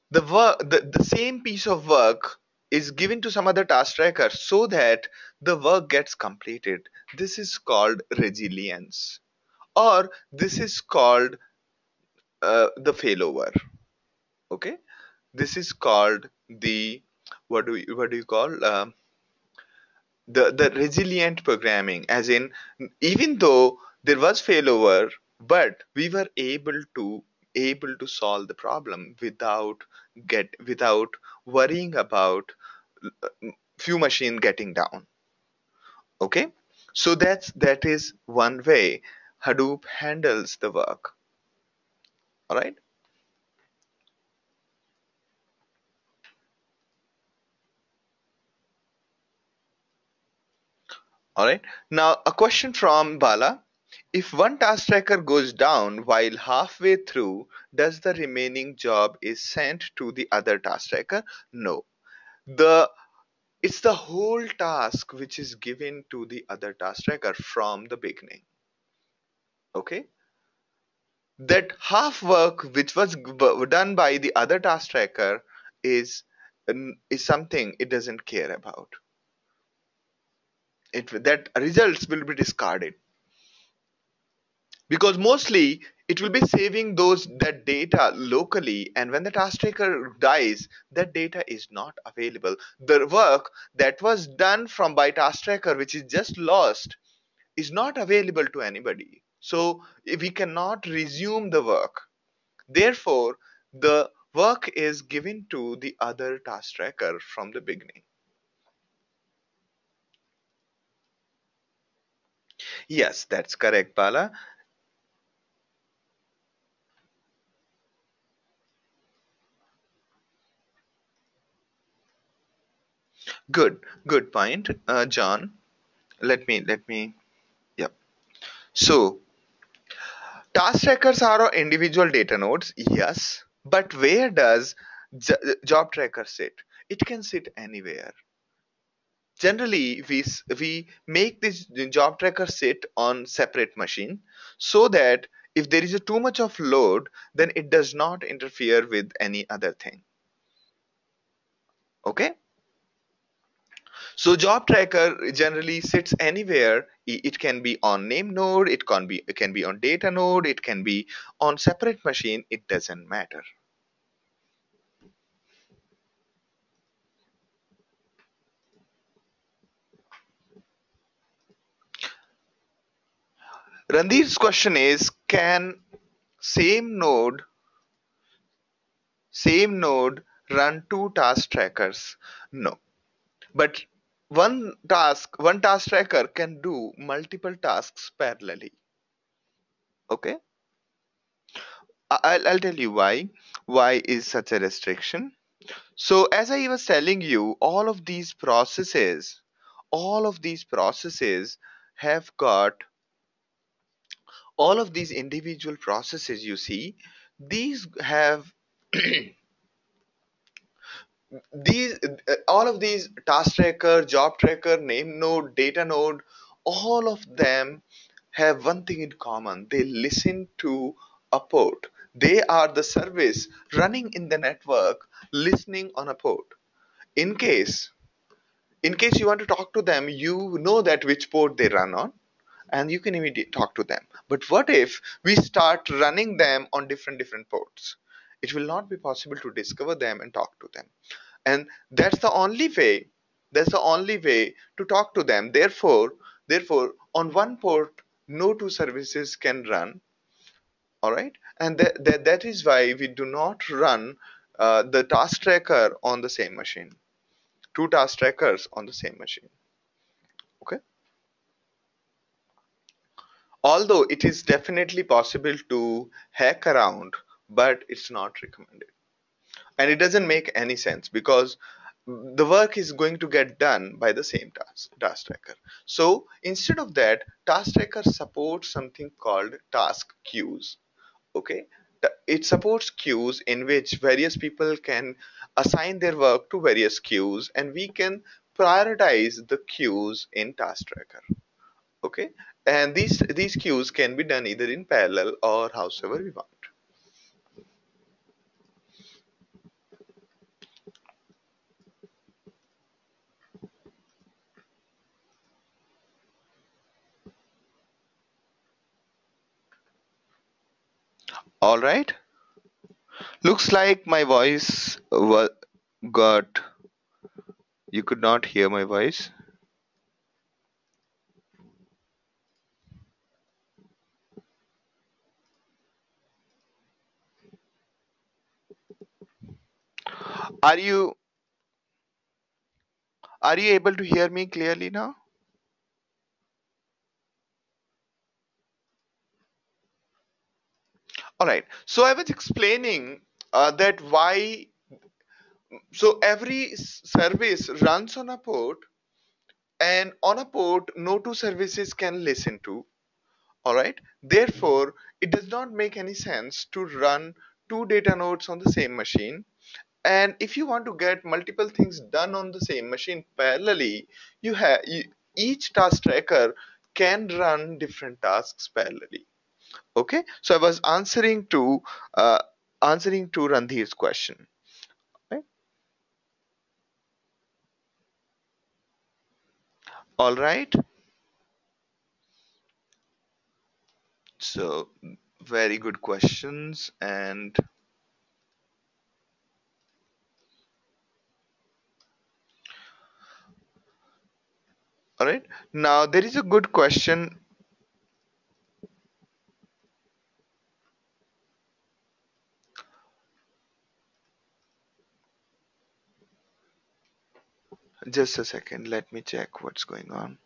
the same piece of work is given to some other task tracker so that the work gets completed. This is called resilience, or this is called the failover. Okay, this is called the what do you call the resilient programming, as in, even though there was failover, but we were able to solve the problem without worrying about few machine getting down. Okay, so that is one way Hadoop handles the work. All right. All right. Now, a question from Bala. If one task tracker goes down while halfway through, does the remaining job is sent to the other task tracker? No. The It's the whole task which is given to the other task tracker from the beginning. Okay? That half work which was done by the other task tracker is is something it doesn't care about. That results will be discarded, because mostly it will be saving those that data locally, and when the task taker dies, that data is not available. The work that was done from by task tracker which is just lost is not available to anybody, so we cannot resume the work. Therefore the work is given to the other task tracker from the beginning. Yes, that's correct, Bala. Good point, John. Let me Yep. So, task trackers are individual data nodes, yes, but where does job tracker sit? It can sit anywhere. Generally, we make this job tracker sit on separate machine so that if there is a too much of load, then it does not interfere with any other thing. Okay? So job tracker generally sits anywhere. It can be on name node, it can be on data node, it can be on separate machine. It doesn't matter. Randir's question is, can same node same node run two task trackers? No. But one task tracker can do multiple tasks parallelly. Okay? I'll tell you why. Why is such a restriction? So as I was telling you, all of these processes have got all of these individual processes, you see, these have these all of these task tracker, job tracker, name node, data node, all of them have one thing in common: they listen to a port. They are the service running in the network listening on a port. In case in case you want to talk to them, you know that which port they run on, and you can immediately talk to them. But what if we start running them on different ports? It will not be possible to discover them and talk to them. And that's the only way to talk to them. Therefore on one port no two services can run. All right, and that is why we do not run the task tracker on the same machine, two task trackers on the same machine. Okay, although it is definitely possible to hack around, but it's not recommended, and it doesn't make any sense because the work is going to get done by the same task tracker. So instead of that, task tracker supports something called task queues. Okay, it supports queues in which various people can assign their work to various queues, and we can prioritize the queues in task tracker. Okay, and these queues can be done either in parallel or however we want. All right, looks like my voice got, you could not hear my voice. Are you are you able to hear me clearly now? All right. So I was explaining that why. So every service runs on a port, and on a port, no two services can listen to. All right. Therefore, it does not make any sense to run two data nodes on the same machine. And if you want to get multiple things done on the same machine parallelly, each task tracker can run different tasks parallelly. Okay, so I was uh, answering to Randhir's question. Right? All right. So very good questions. And all right, now there is a good question. Just a second, let me check what's going on.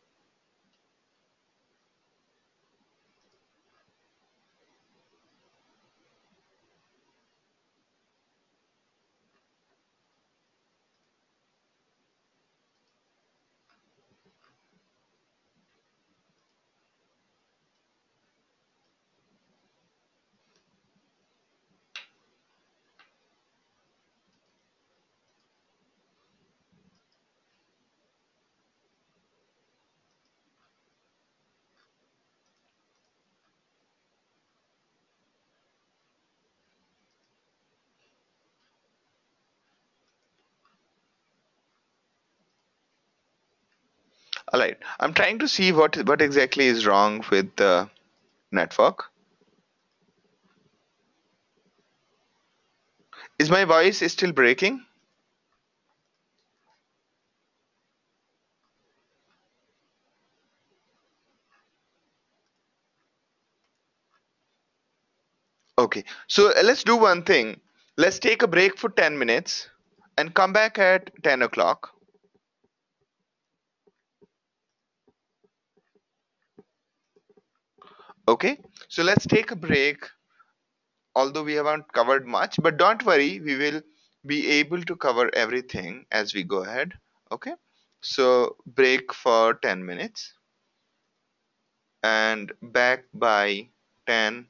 All right, I'm trying to see what exactly is wrong with the network. Is my voice still breaking? Okay, so let's do one thing. Let's take a break for 10 minutes and come back at 10 o'clock. Okay, so let's take a break, although we haven't covered much, but don't worry, we will be able to cover everything as we go ahead. Okay, so break for 10 minutes and back by 10:02.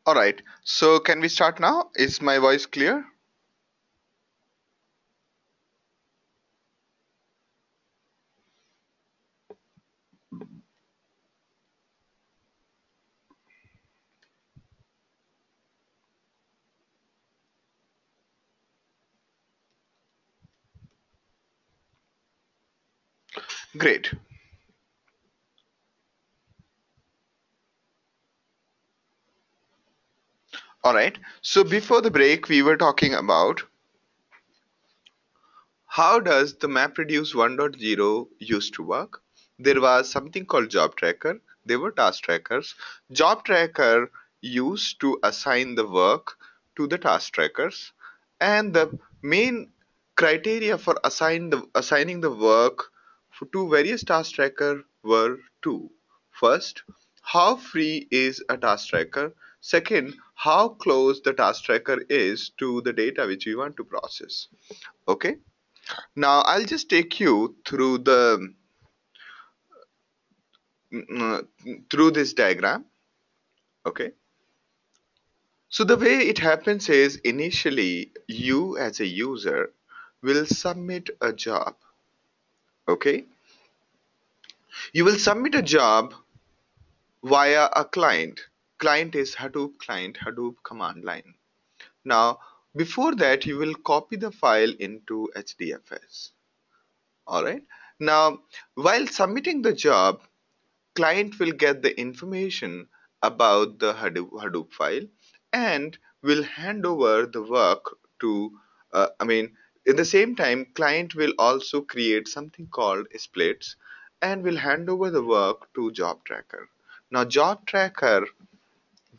All right. So can we start now? Is my voice clear? Great. All right. So before the break, we were talking about how does the MapReduce 1.0 used to work? There was something called job tracker. There were task trackers. Job tracker used to assign the work to the task trackers, and the main criteria for assigning the work to various task tracker were two. First, how free is a task tracker? Second, how close the task tracker is to the data which we want to process. Okay. Now I'll just take you through this diagram. Okay. So the way it happens is initially you as a user will submit a job. Okay. You will submit a job via a client. Client is Hadoop client, Hadoop command line. Now before that you will copy the file into HDFS. All right. Now while submitting the job, client will get the information about the Hadoop file and will hand over the work to, in the same time, client will also create something called splits and will hand over the work to job tracker. Now, job tracker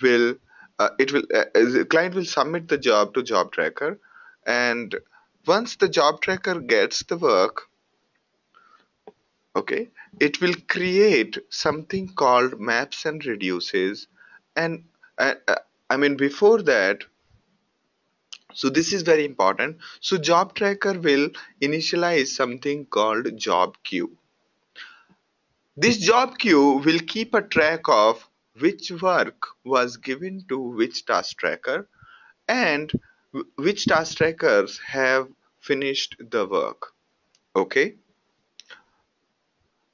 will, the client will submit the job to job tracker, and once the job tracker gets the work, okay, it will create something called maps and reduces. And uh, uh, before that, so this is very important. So job tracker will initialize something called job queue. This job queue will keep a track of which work was given to which task tracker and which task trackers have finished the work. Okay.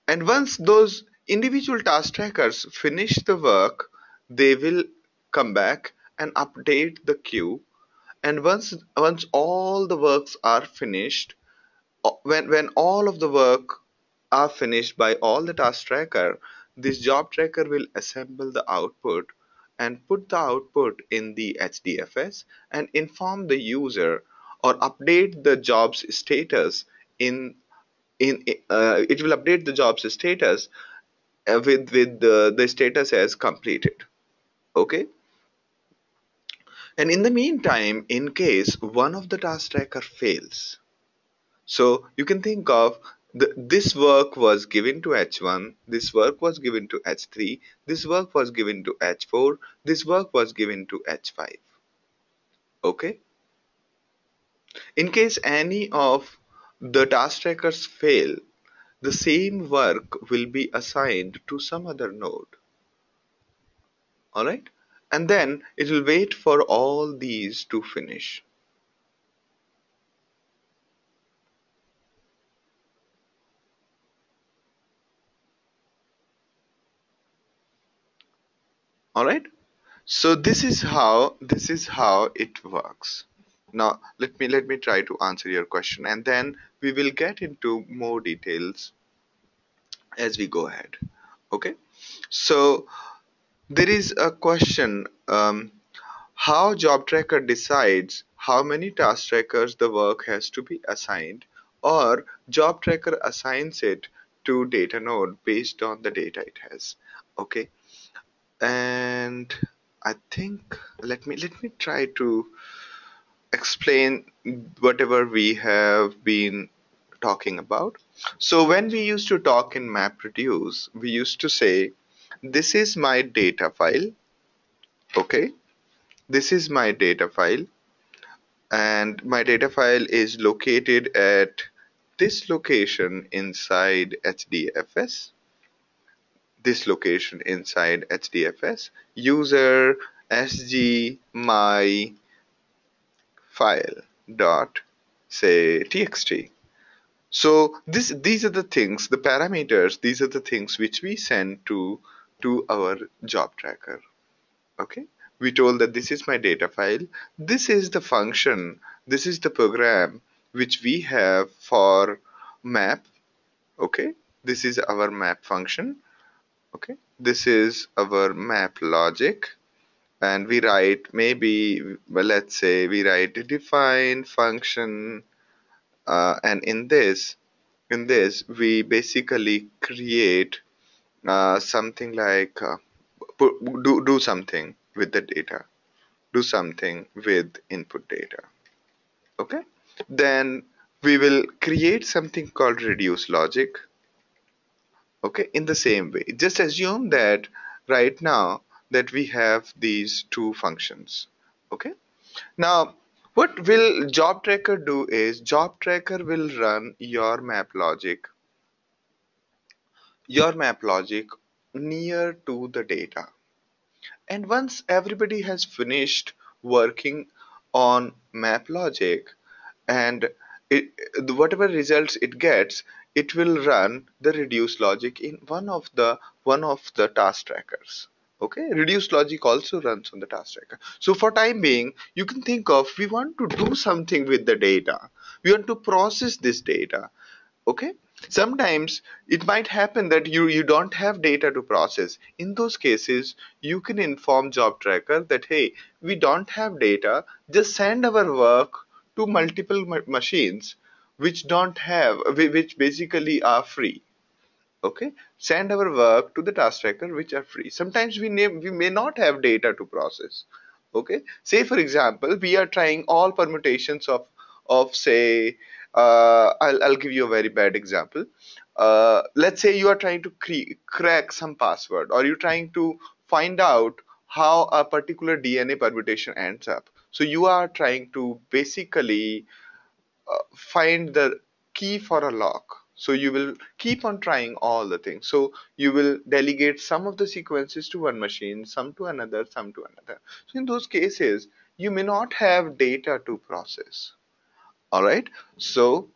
And once those individual task trackers finish the work, they will come back and update the queue. And once all the works are finished, when all of the work are finished by all the task tracker, this job tracker will assemble the output and put the output in the HDFS and inform the user or update the job's status in it will update the job's status with the status as completed. Okay. And in the meantime, in case one of the task tracker fails, so you can think of this work was given to H1, this work was given to H3, this work was given to H4, this work was given to H5. Okay. In case any of the task trackers fail, the same work will be assigned to some other node. All right. And then it will wait for all these to finish. All right. So this is how it works. Now let me try to answer your question, and then we will get into more details as we go ahead. Okay. So there is a question, how job tracker decides how many task trackers the work has to be assigned, or job tracker assigns it to data node based on the data it has. Okay. And I think let me try to explain whatever we have been talking about. So when we used to talk in MapReduce, we used to say, this is my data file. Okay. This is my data file, and my data file is located at this location inside HDFS. This location inside HDFS. User sg my file dot say txt. So these are the things, the parameters, these are the things which we send to our job tracker. Okay, we told that this is my data file, this is the function, this is the program which we have for map. Okay, this is our map function. Okay, this is our map logic, and we write maybe, well, let's say we write a define function, and in this we basically create something like do something with the data, do something with input data. Okay, then we will create something called reduce logic. Okay, in the same way, just assume that right now that we have these two functions. Okay, now what will job tracker do is job tracker will run your map logic near to the data. And once everybody has finished working on map logic, and it, whatever results it gets, it will run the reduce logic in one of the task trackers. Okay, reduce logic also runs on the task tracker. So for time being, you can think of, we want to do something with the data, we want to process this data. Okay, sometimes it might happen that you don't have data to process. In those cases, you can inform job tracker that, hey, we don't have data, just send our work to multiple machines which don't have which basically are free. Okay, send our work to the task tracker which are free. Sometimes we may not have data to process. Okay, say for example, we are trying all permutations of say, I'll give you a very bad example. Let's say you are trying to crack some password, or you're trying to find out how a particular DNA permutation ends up. So you are trying to basically find the key for a lock. So you will keep on trying all the things. So you will delegate some of the sequences to one machine, some to another, some to another. So in those cases, you may not have data to process. All right. So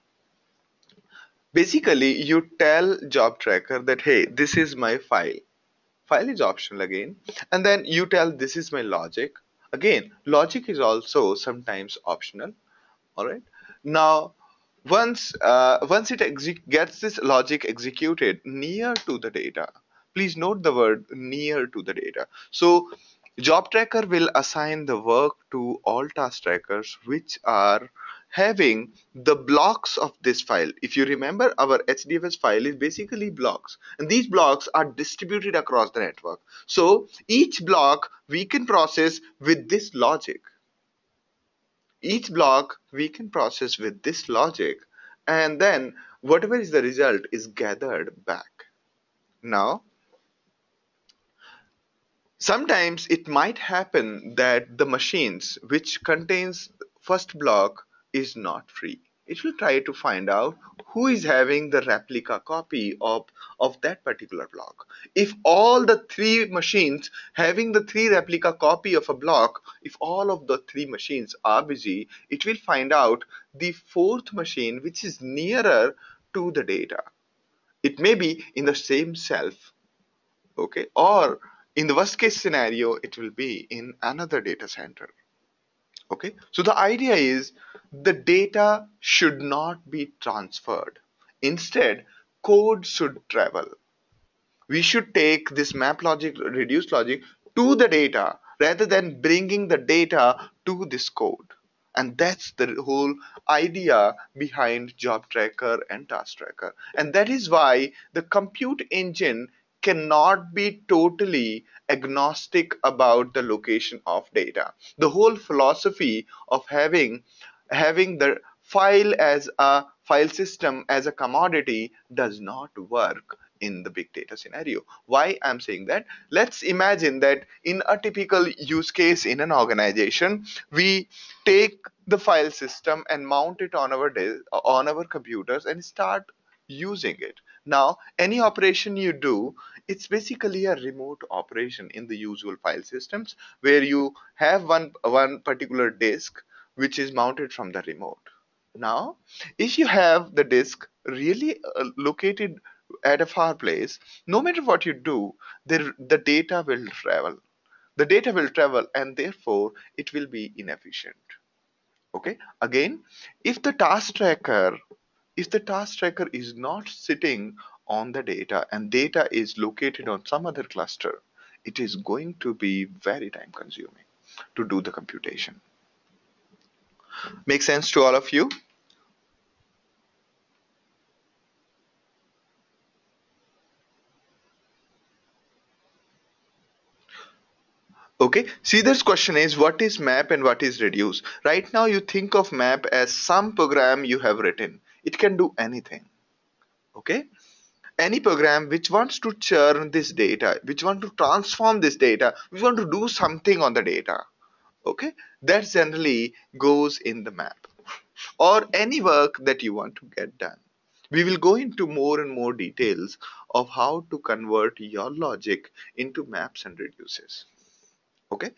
basically, you tell job tracker that, hey, this is my file. File is optional again. And then you tell, this is my logic. Again, logic is also sometimes optional. All right. Now, once it gets this logic executed near to the data, please note the word near to the data. So job tracker will assign the work to all task trackers which are having the blocks of this file. If you remember, our HDFS file is basically blocks, and these blocks are distributed across the network. So each block we can process with this logic. Each block we can process with this logic, and then whatever is the result is gathered back. Now, sometimes it might happen that the machines which contains first block is not free. It will try to find out who is having the replica copy of that particular block. If all the three machines having the three replica copy of a block, if all of the three machines are busy, it will find out the fourth machine which is nearer to the data. It may be in the same self, okay, or in the worst case scenario it will be in another data center. Okay, so the idea is the data should not be transferred, instead code should travel. We should take this map logic, reduce logic to the data rather than bringing the data to this code. And that's the whole idea behind job tracker and task tracker. And that is why the compute engine cannot be totally agnostic about the location of data. The whole philosophy of having the file system as a commodity does not work in the big data scenario. Why I'm saying that? Let's imagine that in a typical use case in an organization, we take the file system and mount it on our computers and start using it. Now, any operation you do, it's basically a remote operation in the usual file systems where you have one particular disk which is mounted from the remote. Now, if you have the disk really located at a far place, no matter what you do, the data will travel. The data will travel and therefore it will be inefficient. Okay, again, if the task tracker if the task tracker is not sitting on the data and data is located on some other cluster, it is going to be very time consuming to do the computation. Make sense to all of you? Okay, see, this question is what is map and what is reduce. Right now you think of map as some program you have written. It can do anything. Okay, any program which wants to churn this data, which want to transform this data, which want to do something on the data. Okay, that generally goes in the map, or any work that you want to get done. We will go into more and more details of how to convert your logic into maps and reduces. Okay,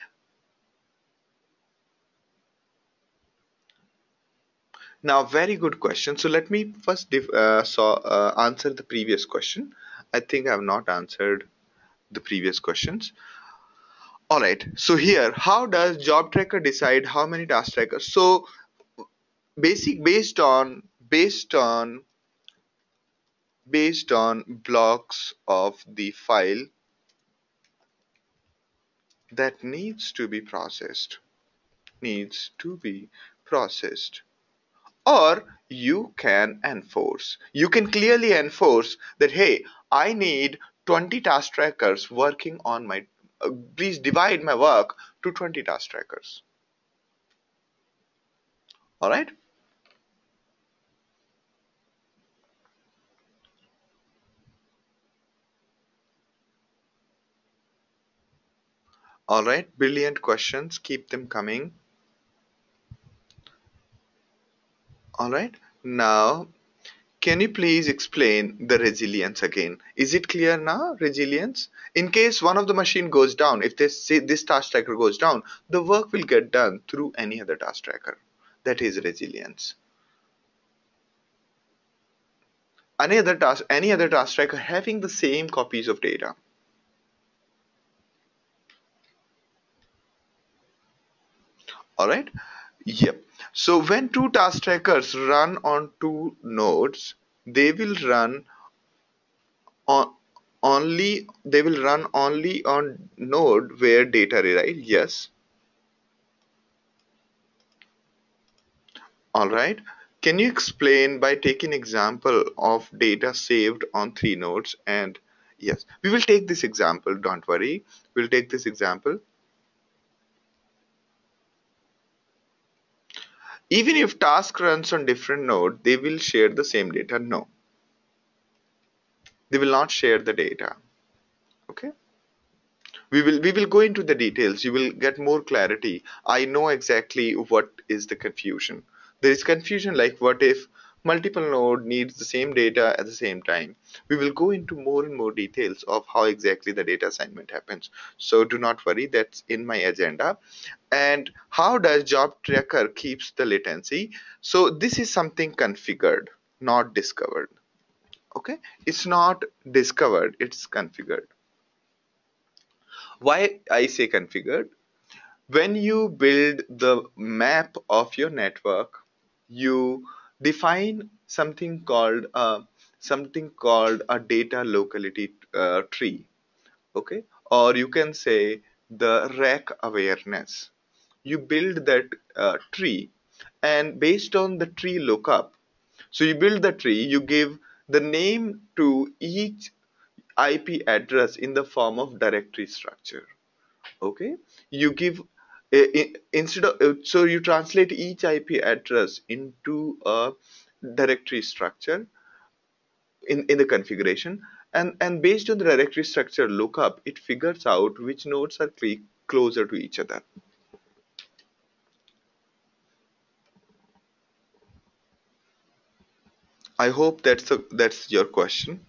now very good question. So let me first answer the previous question. I think I have not answered the previous questions. All right, so here, how does job tracker decide how many task trackers? So basic based on blocks of the file that needs to be processed, or you can clearly enforce that, hey, I need 20 task trackers working on my please divide my work to 20 task trackers. All right, all right, brilliant questions, keep them coming. All right, now can you please explain the resilience again? Is it clear now? Resilience? In case one of the machine goes down, if this task tracker goes down, the work will get done through any other task tracker. That is resilience. Any other task tracker having the same copies of data. All right. Yep. So when two task trackers run on two nodes, they will run on only on node where data resides. Yes. All right. Can you explain by taking example of data saved on three nodes? And yes, we will take this example. Don't worry. We'll take this example. Even if task runs on different node, they will share the same data. No, they will not share the data. Okay. We will go into the details. You will get more clarity. I know exactly what is the confusion. There is confusion like what if multiple node needs the same data at the same time. We will go into more and more details of how exactly the data assignment happens. So do not worry, that's in my agenda. And how does job tracker keeps the latency? So this is something configured, not discovered. Okay, it's not discovered, it's configured. Why I say configured? When you build the map of your network, you define something called a data locality tree. Okay, or you can say the rack awareness. You build that tree, and based on the tree lookup, so you build the tree, you give the name to each IP address in the form of directory structure. Okay, you give instead of so you translate each IP address into a directory structure in the configuration, and based on the directory structure lookup, it figures out which nodes are closer to each other. I hope that's your question.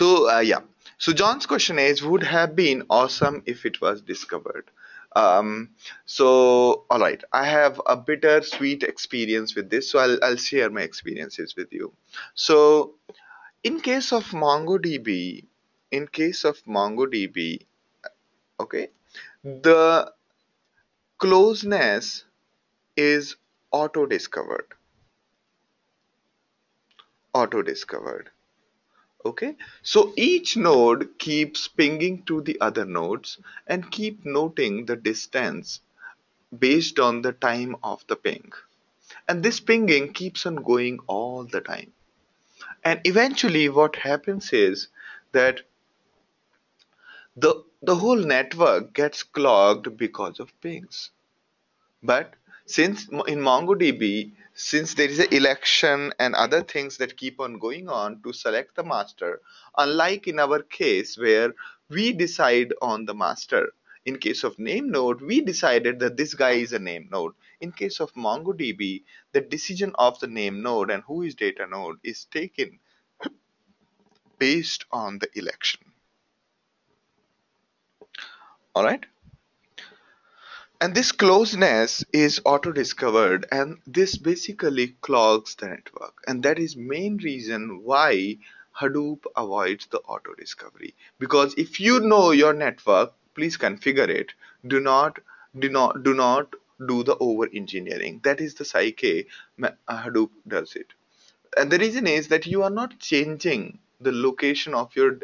Yeah. So John's question is, would have been awesome if it was discovered. Um, all right, I have a bittersweet experience with this, so I'll share my experiences with you. So in case of MongoDB, in case of MongoDB, okay, the closeness is auto discovered, auto discovered. Okay, so each node keeps pinging to the other nodes and keep noting the distance based on the time of the ping. And this pinging keeps on going all the time. And eventually what happens is that the whole network gets clogged because of pings. But since in MongoDB, since there is an election and other things that keep on going on to select the master, unlike in our case where we decide on the master. In case of name node, we decided that this guy is a name node. In case of MongoDB, the decision of the name node and who is data node is taken based on the election. All right. And this closeness is auto-discovered, and this basically clogs the network. And that is main reason why Hadoop avoids the auto-discovery. Because if you know your network, please configure it. Do not, do not do the over-engineering. That is the psyche Hadoop does it. And the reason is that you are not changing the location of your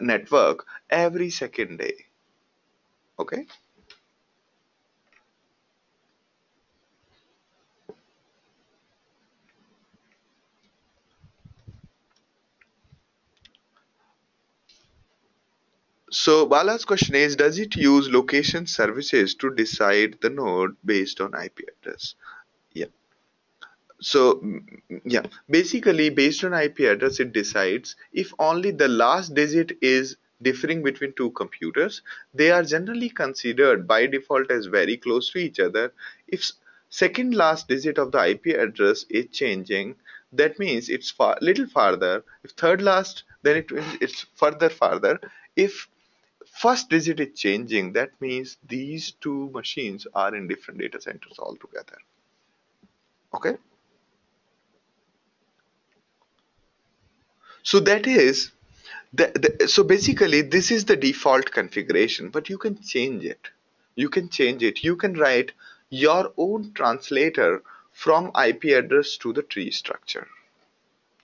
network every second day. Okay. So Bala's question is, does it use location services to decide the node based on IP address? Yeah. Yeah, basically based on IP address, it decides if only the last digit is differing between two computers. They are generally considered by default as very close to each other. If second last digit of the IP address is changing, that means it's far little farther. If third last, then it means it's further farther. If first digit is changing, that means these two machines are in different data centers altogether. Okay. So that is so basically this is the default configuration, but you can change it. You can change it. You can write your own translator from IP address to the tree structure.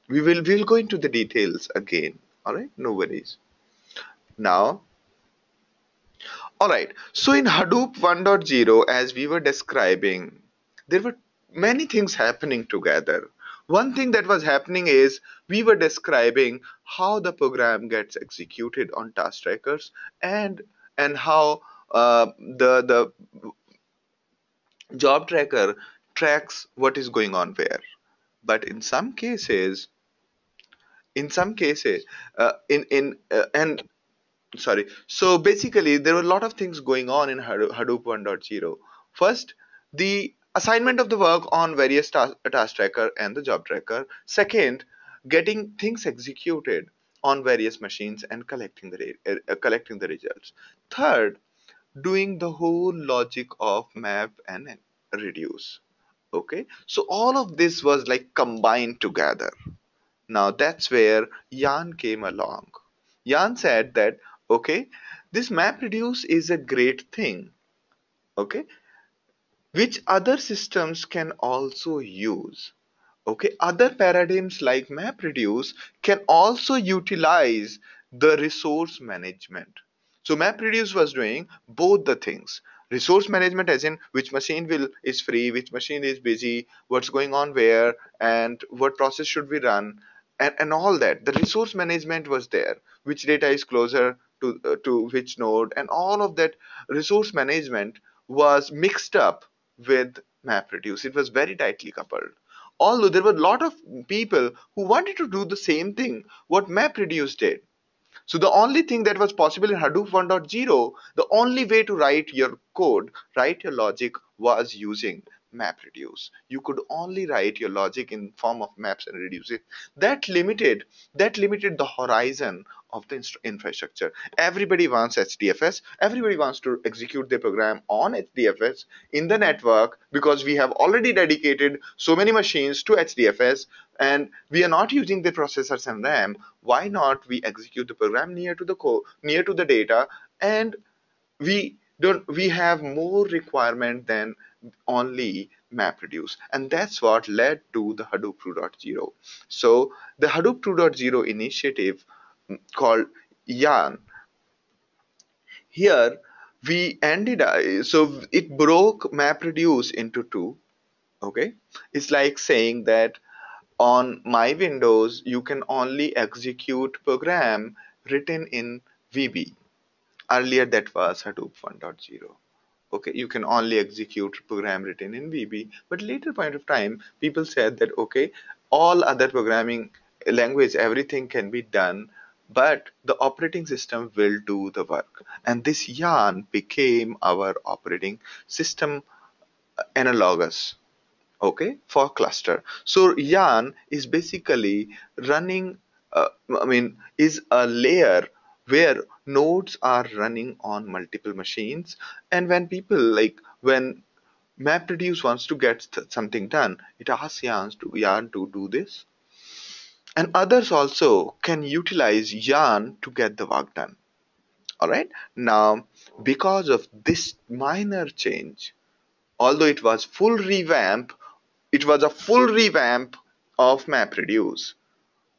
We'll go into the details again. All right, no worries. Now, all right. So in Hadoop 1.0, as we were describing, there were many things happening together. One thing that was happening is we were describing how the program gets executed on task trackers and how the job tracker tracks what is going on where. But in some cases, in and sorry, so basically there were a lot of things going on in Hadoop 1.0. First, the assignment of the work on various task tracker and the job tracker. Second, getting things executed on various machines and collecting the results. Third, doing the whole logic of map and reduce. Okay, so all of this was like combined together. Now that's where Jan came along. Jan said that, okay, this MapReduce is a great thing, okay, which other systems can also use. Okay, other paradigms like MapReduce can also utilize the resource management. So MapReduce was doing both the things. Resource management as in which machine will is free, which machine is busy, what's going on where, and what process should we run, and all that. The resource management was there. Which data is closer to which node, and all of that resource management was mixed up with MapReduce. It was very tightly coupled. Although there were a lot of people who wanted to do the same thing what MapReduce did. So the only thing that was possible in Hadoop 1.0, the only way to write your code, write your logic was using MapReduce. You could only write your logic in form of maps and reduce it. That limited that limited the horizon of the infrastructure. Everybody wants HDFS. Everybody wants to execute their program on HDFS in the network because we have already dedicated so many machines to HDFS and we are not using the processors and RAM. Why not we execute the program near to the near to the data, and we have more requirement than only MapReduce, and that's what led to the Hadoop 2.0. So the Hadoop 2.0 initiative, called Yarn, here we ended so it broke MapReduce into two. Okay, it's like saying that on my Windows you can only execute program written in VB. Earlier that was Hadoop 1.0. Okay, you can only execute program written in VB, but later point of time people said that okay, all other programming language, everything can be done, but the operating system will do the work, and this Yarn became our operating system analogous, okay, for cluster. So Yarn is basically running, is a layer where nodes are running on multiple machines, and when people, like when MapReduce wants to get something done, it asks Yarn to do this, and others also can utilize Yarn to get the work done. All right, now because of this minor change, although it was a full revamp of MapReduce.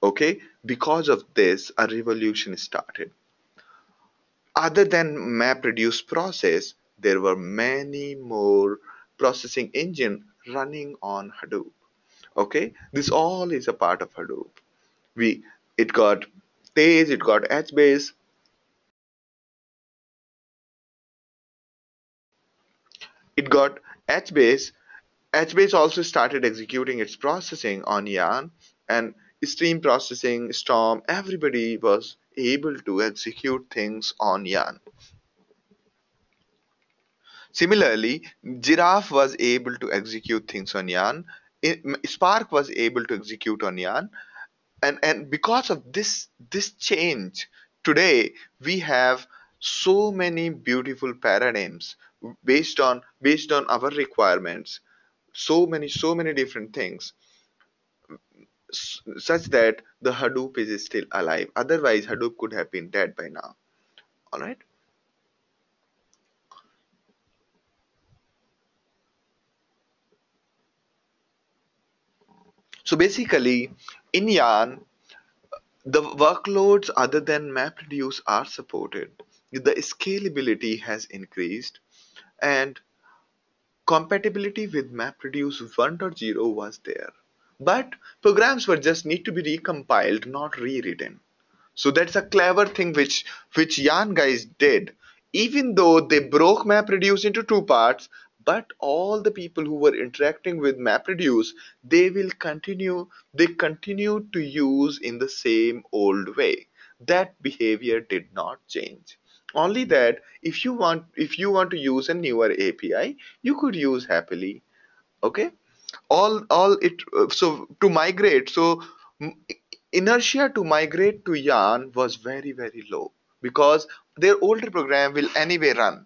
Okay, because of this, a revolution started. Other than MapReduce process, there were many more processing engine running on Hadoop. Okay, this all is a part of Hadoop. We it got Tails, it got HBase, it got HBase. HBase also started executing its processing on Yarn, and stream processing, Storm, everybody was able to execute things on Yarn. Similarly, Giraffe was able to execute things on Yarn. Spark was able to execute on Yarn, and because of this change, today we have so many beautiful paradigms based on our requirements. So many different things, such that the Hadoop is still alive. Otherwise, Hadoop could have been dead by now. All right. So basically, in Yarn, the workloads other than MapReduce are supported. The scalability has increased, and compatibility with MapReduce 1.0 was there. But programs were just need to be recompiled, not rewritten. So that's a clever thing which Yarn guys did. Even though they broke MapReduce into two parts, but all the people who were interacting with MapReduce, they continued to use in the same old way. That behavior did not change. Only that if you want to use a newer API, you could use happily. Okay, all it so to migrate so m- inertia to migrate to Yarn was very low because their older program will anyway run.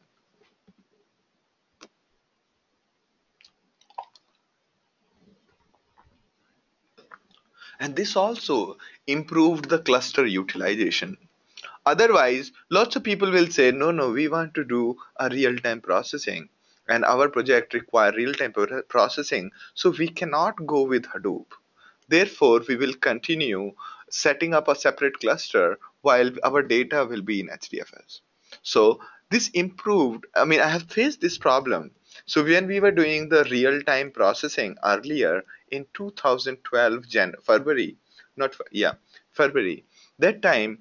And this also improved the cluster utilization. Otherwise, lots of people will say, no, we want to do a real-time processing, and our project require real-time processing, so we cannot go with Hadoop. Therefore, we will continue setting up a separate cluster while our data will be in HDFS. So this improved. I mean, I have faced this problem. So when we were doing the real-time processing earlier in 2012 February, not yeah, February, that time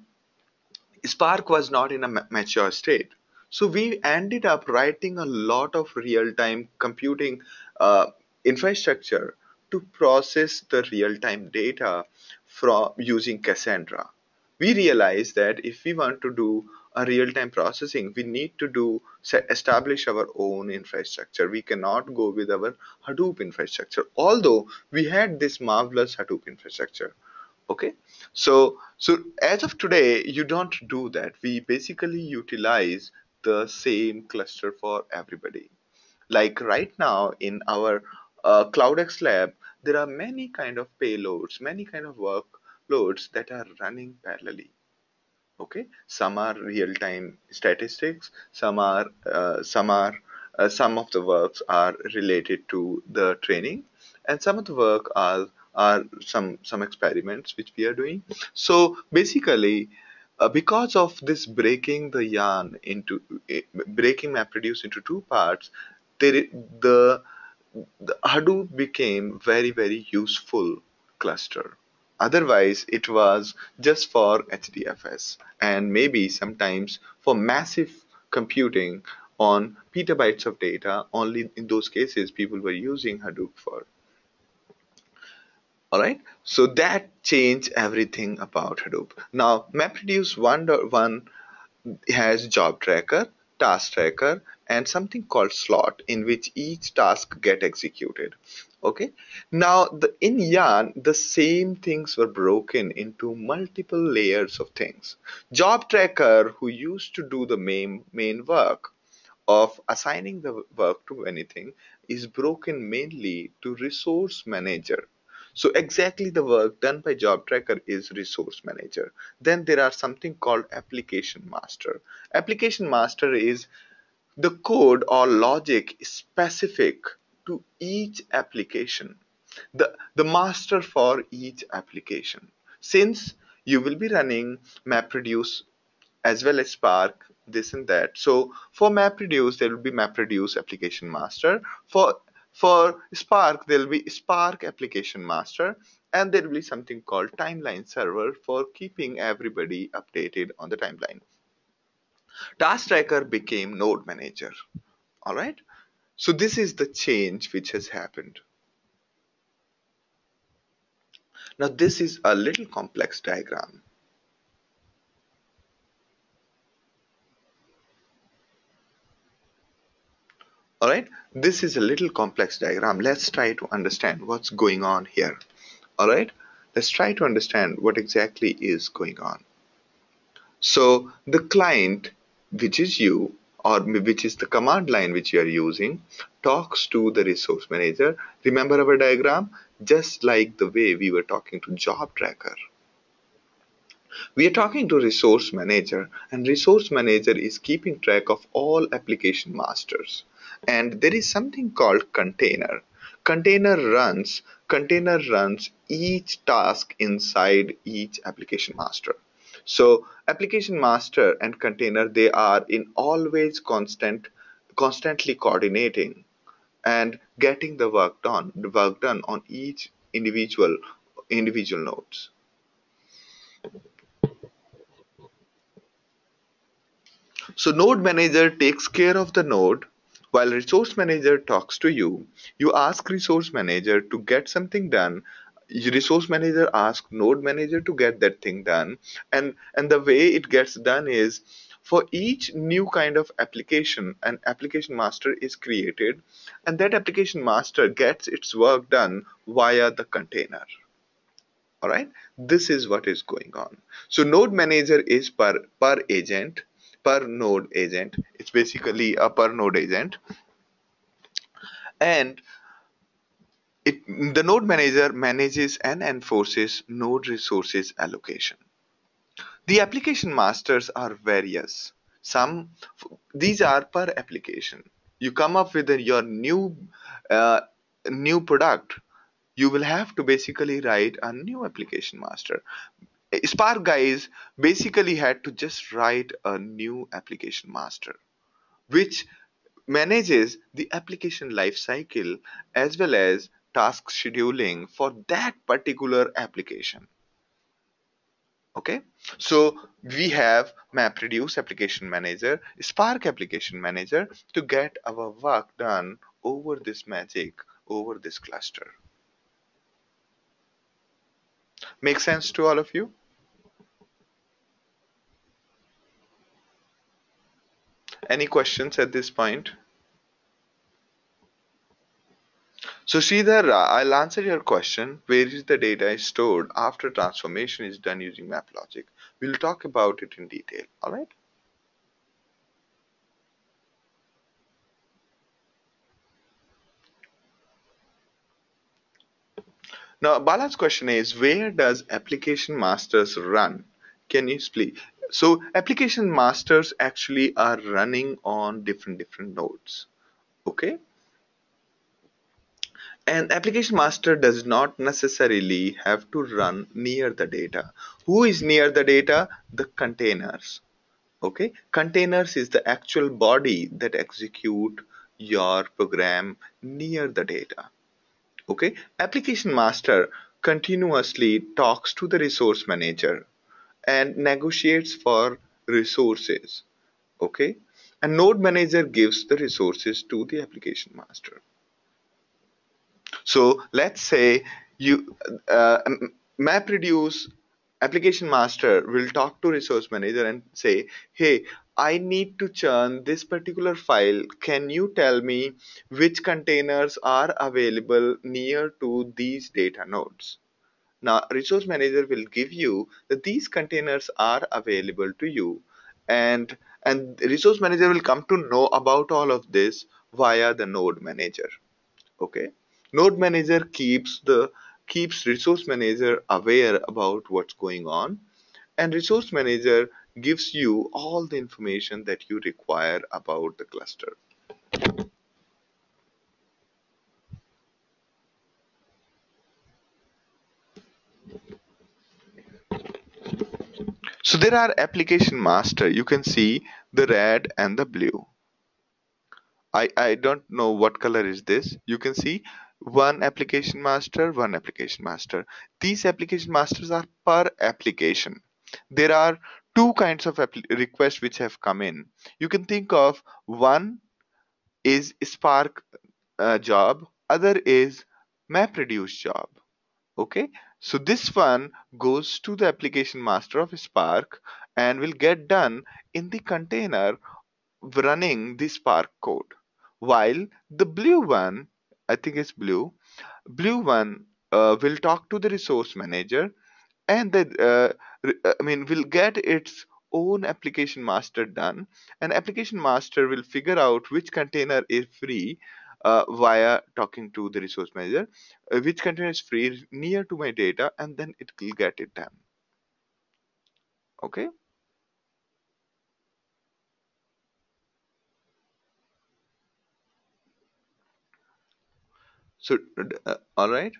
Spark was not in a mature state. So we ended up writing a lot of real-time computing infrastructure to process the real-time data from using Cassandra. we realized that if we want to do a real-time processing, we need to establish our own infrastructure. We cannot go with our Hadoop infrastructure, although we had this marvelous Hadoop infrastructure. Okay, so as of today, you don't do that. We basically utilize the same cluster for everybody. Like right now in our CloudX lab, there are many kind of payloads, many kind of workloads that are running parallelly. Okay, some are real-time statistics, some of the works are related to the training, and some of the work are some experiments which we are doing. So basically, because of this breaking the yarn into breaking MapReduce into two parts, there the the Hadoop became very useful cluster. Otherwise, it was just for HDFS and maybe sometimes for massive computing on petabytes of data. Only in those cases people were using Hadoop for. All right, so that changed everything about Hadoop. Now, MapReduce 1.1 has job tracker, task tracker, and something called slot in which each task get executed. Okay. Now in Yarn, the same things were broken into multiple layers of things. Job tracker, who used to do the main work of assigning the work to anything, is broken mainly to resource manager. So exactly the work done by job tracker is resource manager. Then there are something called application master. Application master is the code or logic specific to each application, the master for each application. Since you will be running MapReduce as well as Spark, this and that. So for MapReduce, there will be MapReduce application master. For Spark, there will be Spark application master, and there will be something called timeline server for keeping everybody updated on the timeline. Task tracker became node manager. All right. So this is the change which has happened. Now this is a little complex diagram. All right, this is a little complex diagram. Let's try to understand what's going on here. All right, let's try to understand what exactly is going on. So the client, which is you, or which is the command line which you are using, talks to the resource manager. Remember our diagram? Just like the way we were talking to job tracker. We are talking to resource manager, and resource manager is keeping track of all application masters. And there is something called container. Container runs each task inside each application master. So application master and container, they are in always constantly coordinating and getting the work done on each individual nodes. So node manager takes care of the node while resource manager talks to you. You ask resource manager to get something done. Resource manager asks node manager to get that thing done. And the way it gets done is for each new kind of application, an application master is created, and that application master gets its work done via the container. All right, this is what is going on. So node manager is per agent, per node agent. It's basically a per node agent, and the node manager manages and enforces node resources allocation. The application masters are various. Some these are per application. You come up with your uh, new product, you will have to basically write a new application master. Spark guys basically had to just write a new application master, which manages the application lifecycle as well as task scheduling for that particular application. Okay, so we have MapReduce application manager, Spark application manager to get our work done over this magic, over this cluster. Make sense to all of you? Any questions at this point? So Sridhar, I'll answer your question. Where is the data is stored after transformation is done using MapLogic? We'll talk about it in detail. All right. Now, Bala's question is, where does application masters run? Can you explain? So, application masters actually are running on different nodes. Okay, and application master does not necessarily have to run near the data. Who is near the data? The containers. Okay, containers is the actual body that execute your program near the data. Okay, application master continuously talks to the resource manager and negotiates for resources. Okay, and node manager gives the resources to the application master. So let's say you MapReduce application master will talk to resource manager and say, hey, I need to churn this particular file. Can you tell me which containers are available near to these data nodes? Now, resource manager will give you that these containers are available to you, and resource manager will come to know about all of this via the node manager. Okay, node manager keeps resource manager aware about what's going on, and resource manager gives you all the information that you require about the cluster. So there are application master. You can see the red and the blue. I don't know what color is this. You can see one application master. These application masters are per application. There are two kinds of requests which have come in. You can think of one is Spark job, other is MapReduce job. Okay, so this one goes to the application master of Spark and will get done in the container running the Spark code. While the blue one, I think it's blue one will talk to the resource manager and I mean will get its own application master done, and application master will figure out which container is free via talking to the resource manager, which container is free near to my data, and then it will get it done. Okay, so all right.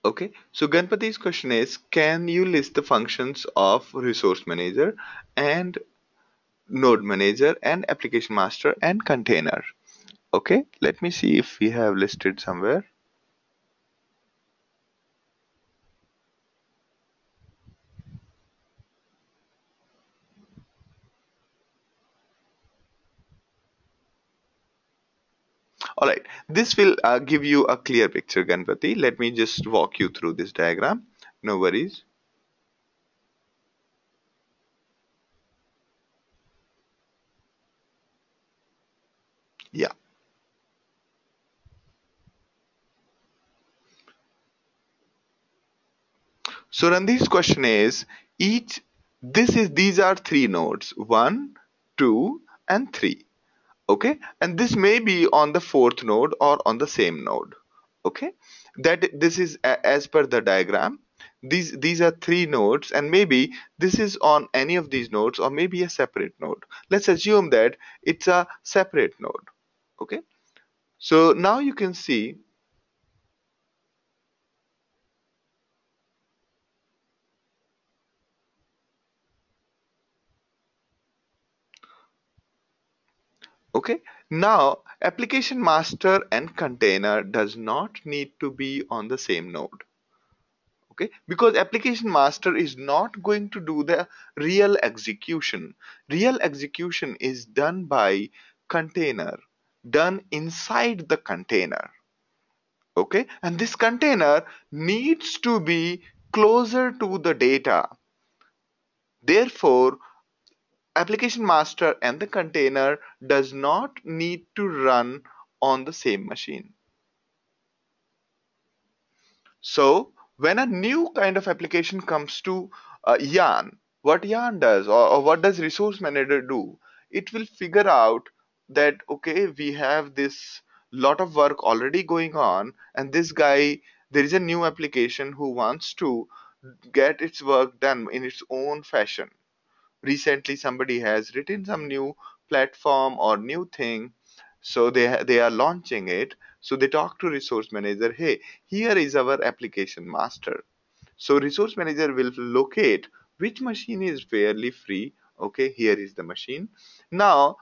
Okay, so Ganpati's question is, can you list the functions of resource manager and node manager and application master and container? Okay, let me see if we have listed somewhere. All right, this will give you a clear picture, Ganpati. Let me just walk you through this diagram. No worries. Yeah. So Randhir's question is, each these are three nodes, one, two, and three. Okay, and this may be on the fourth node or on the same node. Okay, that this is as per the diagram. These are three nodes, and maybe this is on any of these nodes or maybe a separate node. Let's assume that it's a separate node. Okay, so now you can see. Okay, now application master and container does not need to be on the same node. Okay, because application master is not going to do the real execution is done by container, done inside the container. Okay, and this container needs to be closer to the data. Therefore, application master and the container does not need to run on the same machine. So when a new kind of application comes to Yarn, what Yarn does, or what does resource manager do? It will figure out that okay, we have this lot of work already going on, and this guy, there is a new application who wants to get its work done in its own fashion. Recently somebody has written some new platform or new thing, so they are launching it. So they talk to resource manager, hey, here is our application master. So resource manager will locate which machine is fairly free. Okay, here is the machine. Now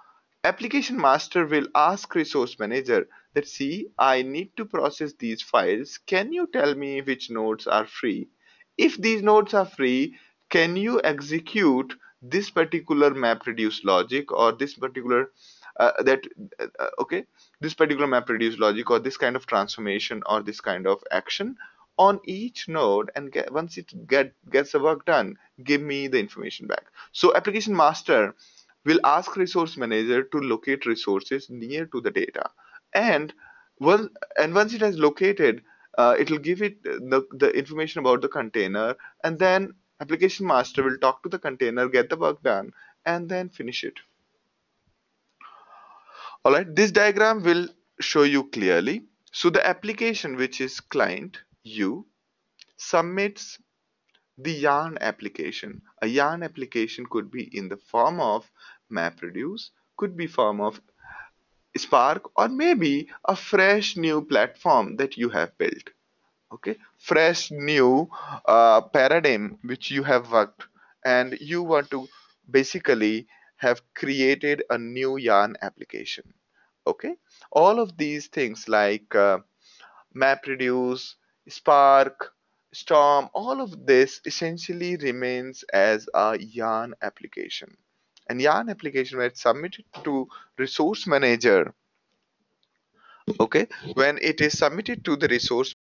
application master will ask resource manager that, see, I need to process these files, can you tell me which nodes are free? If these nodes are free, can you execute this particular map reduce logic, or this particular that okay, this particular map reduce logic, or this kind of transformation, or this kind of action on each node, and once it gets the work done, give me the information back. So application master will ask resource manager to locate resources near to the data, and well, and once it has located, it will give it the information about the container, and then application master will talk to the container, get the work done, and then finish it. All right, this diagram will show you clearly. So the application, which is client you, submits the yarn application. A yarn application could be in the form of MapReduce, could be form of Spark, or maybe a fresh new platform that you have built. Okay, fresh new paradigm which you have worked, and you want to basically have created a new yarn application. Okay, all of these things like MapReduce, Spark, Storm, all of this essentially remains as a yarn application. And yarn application, when it's submitted to resource manager, okay, when it is submitted to the resource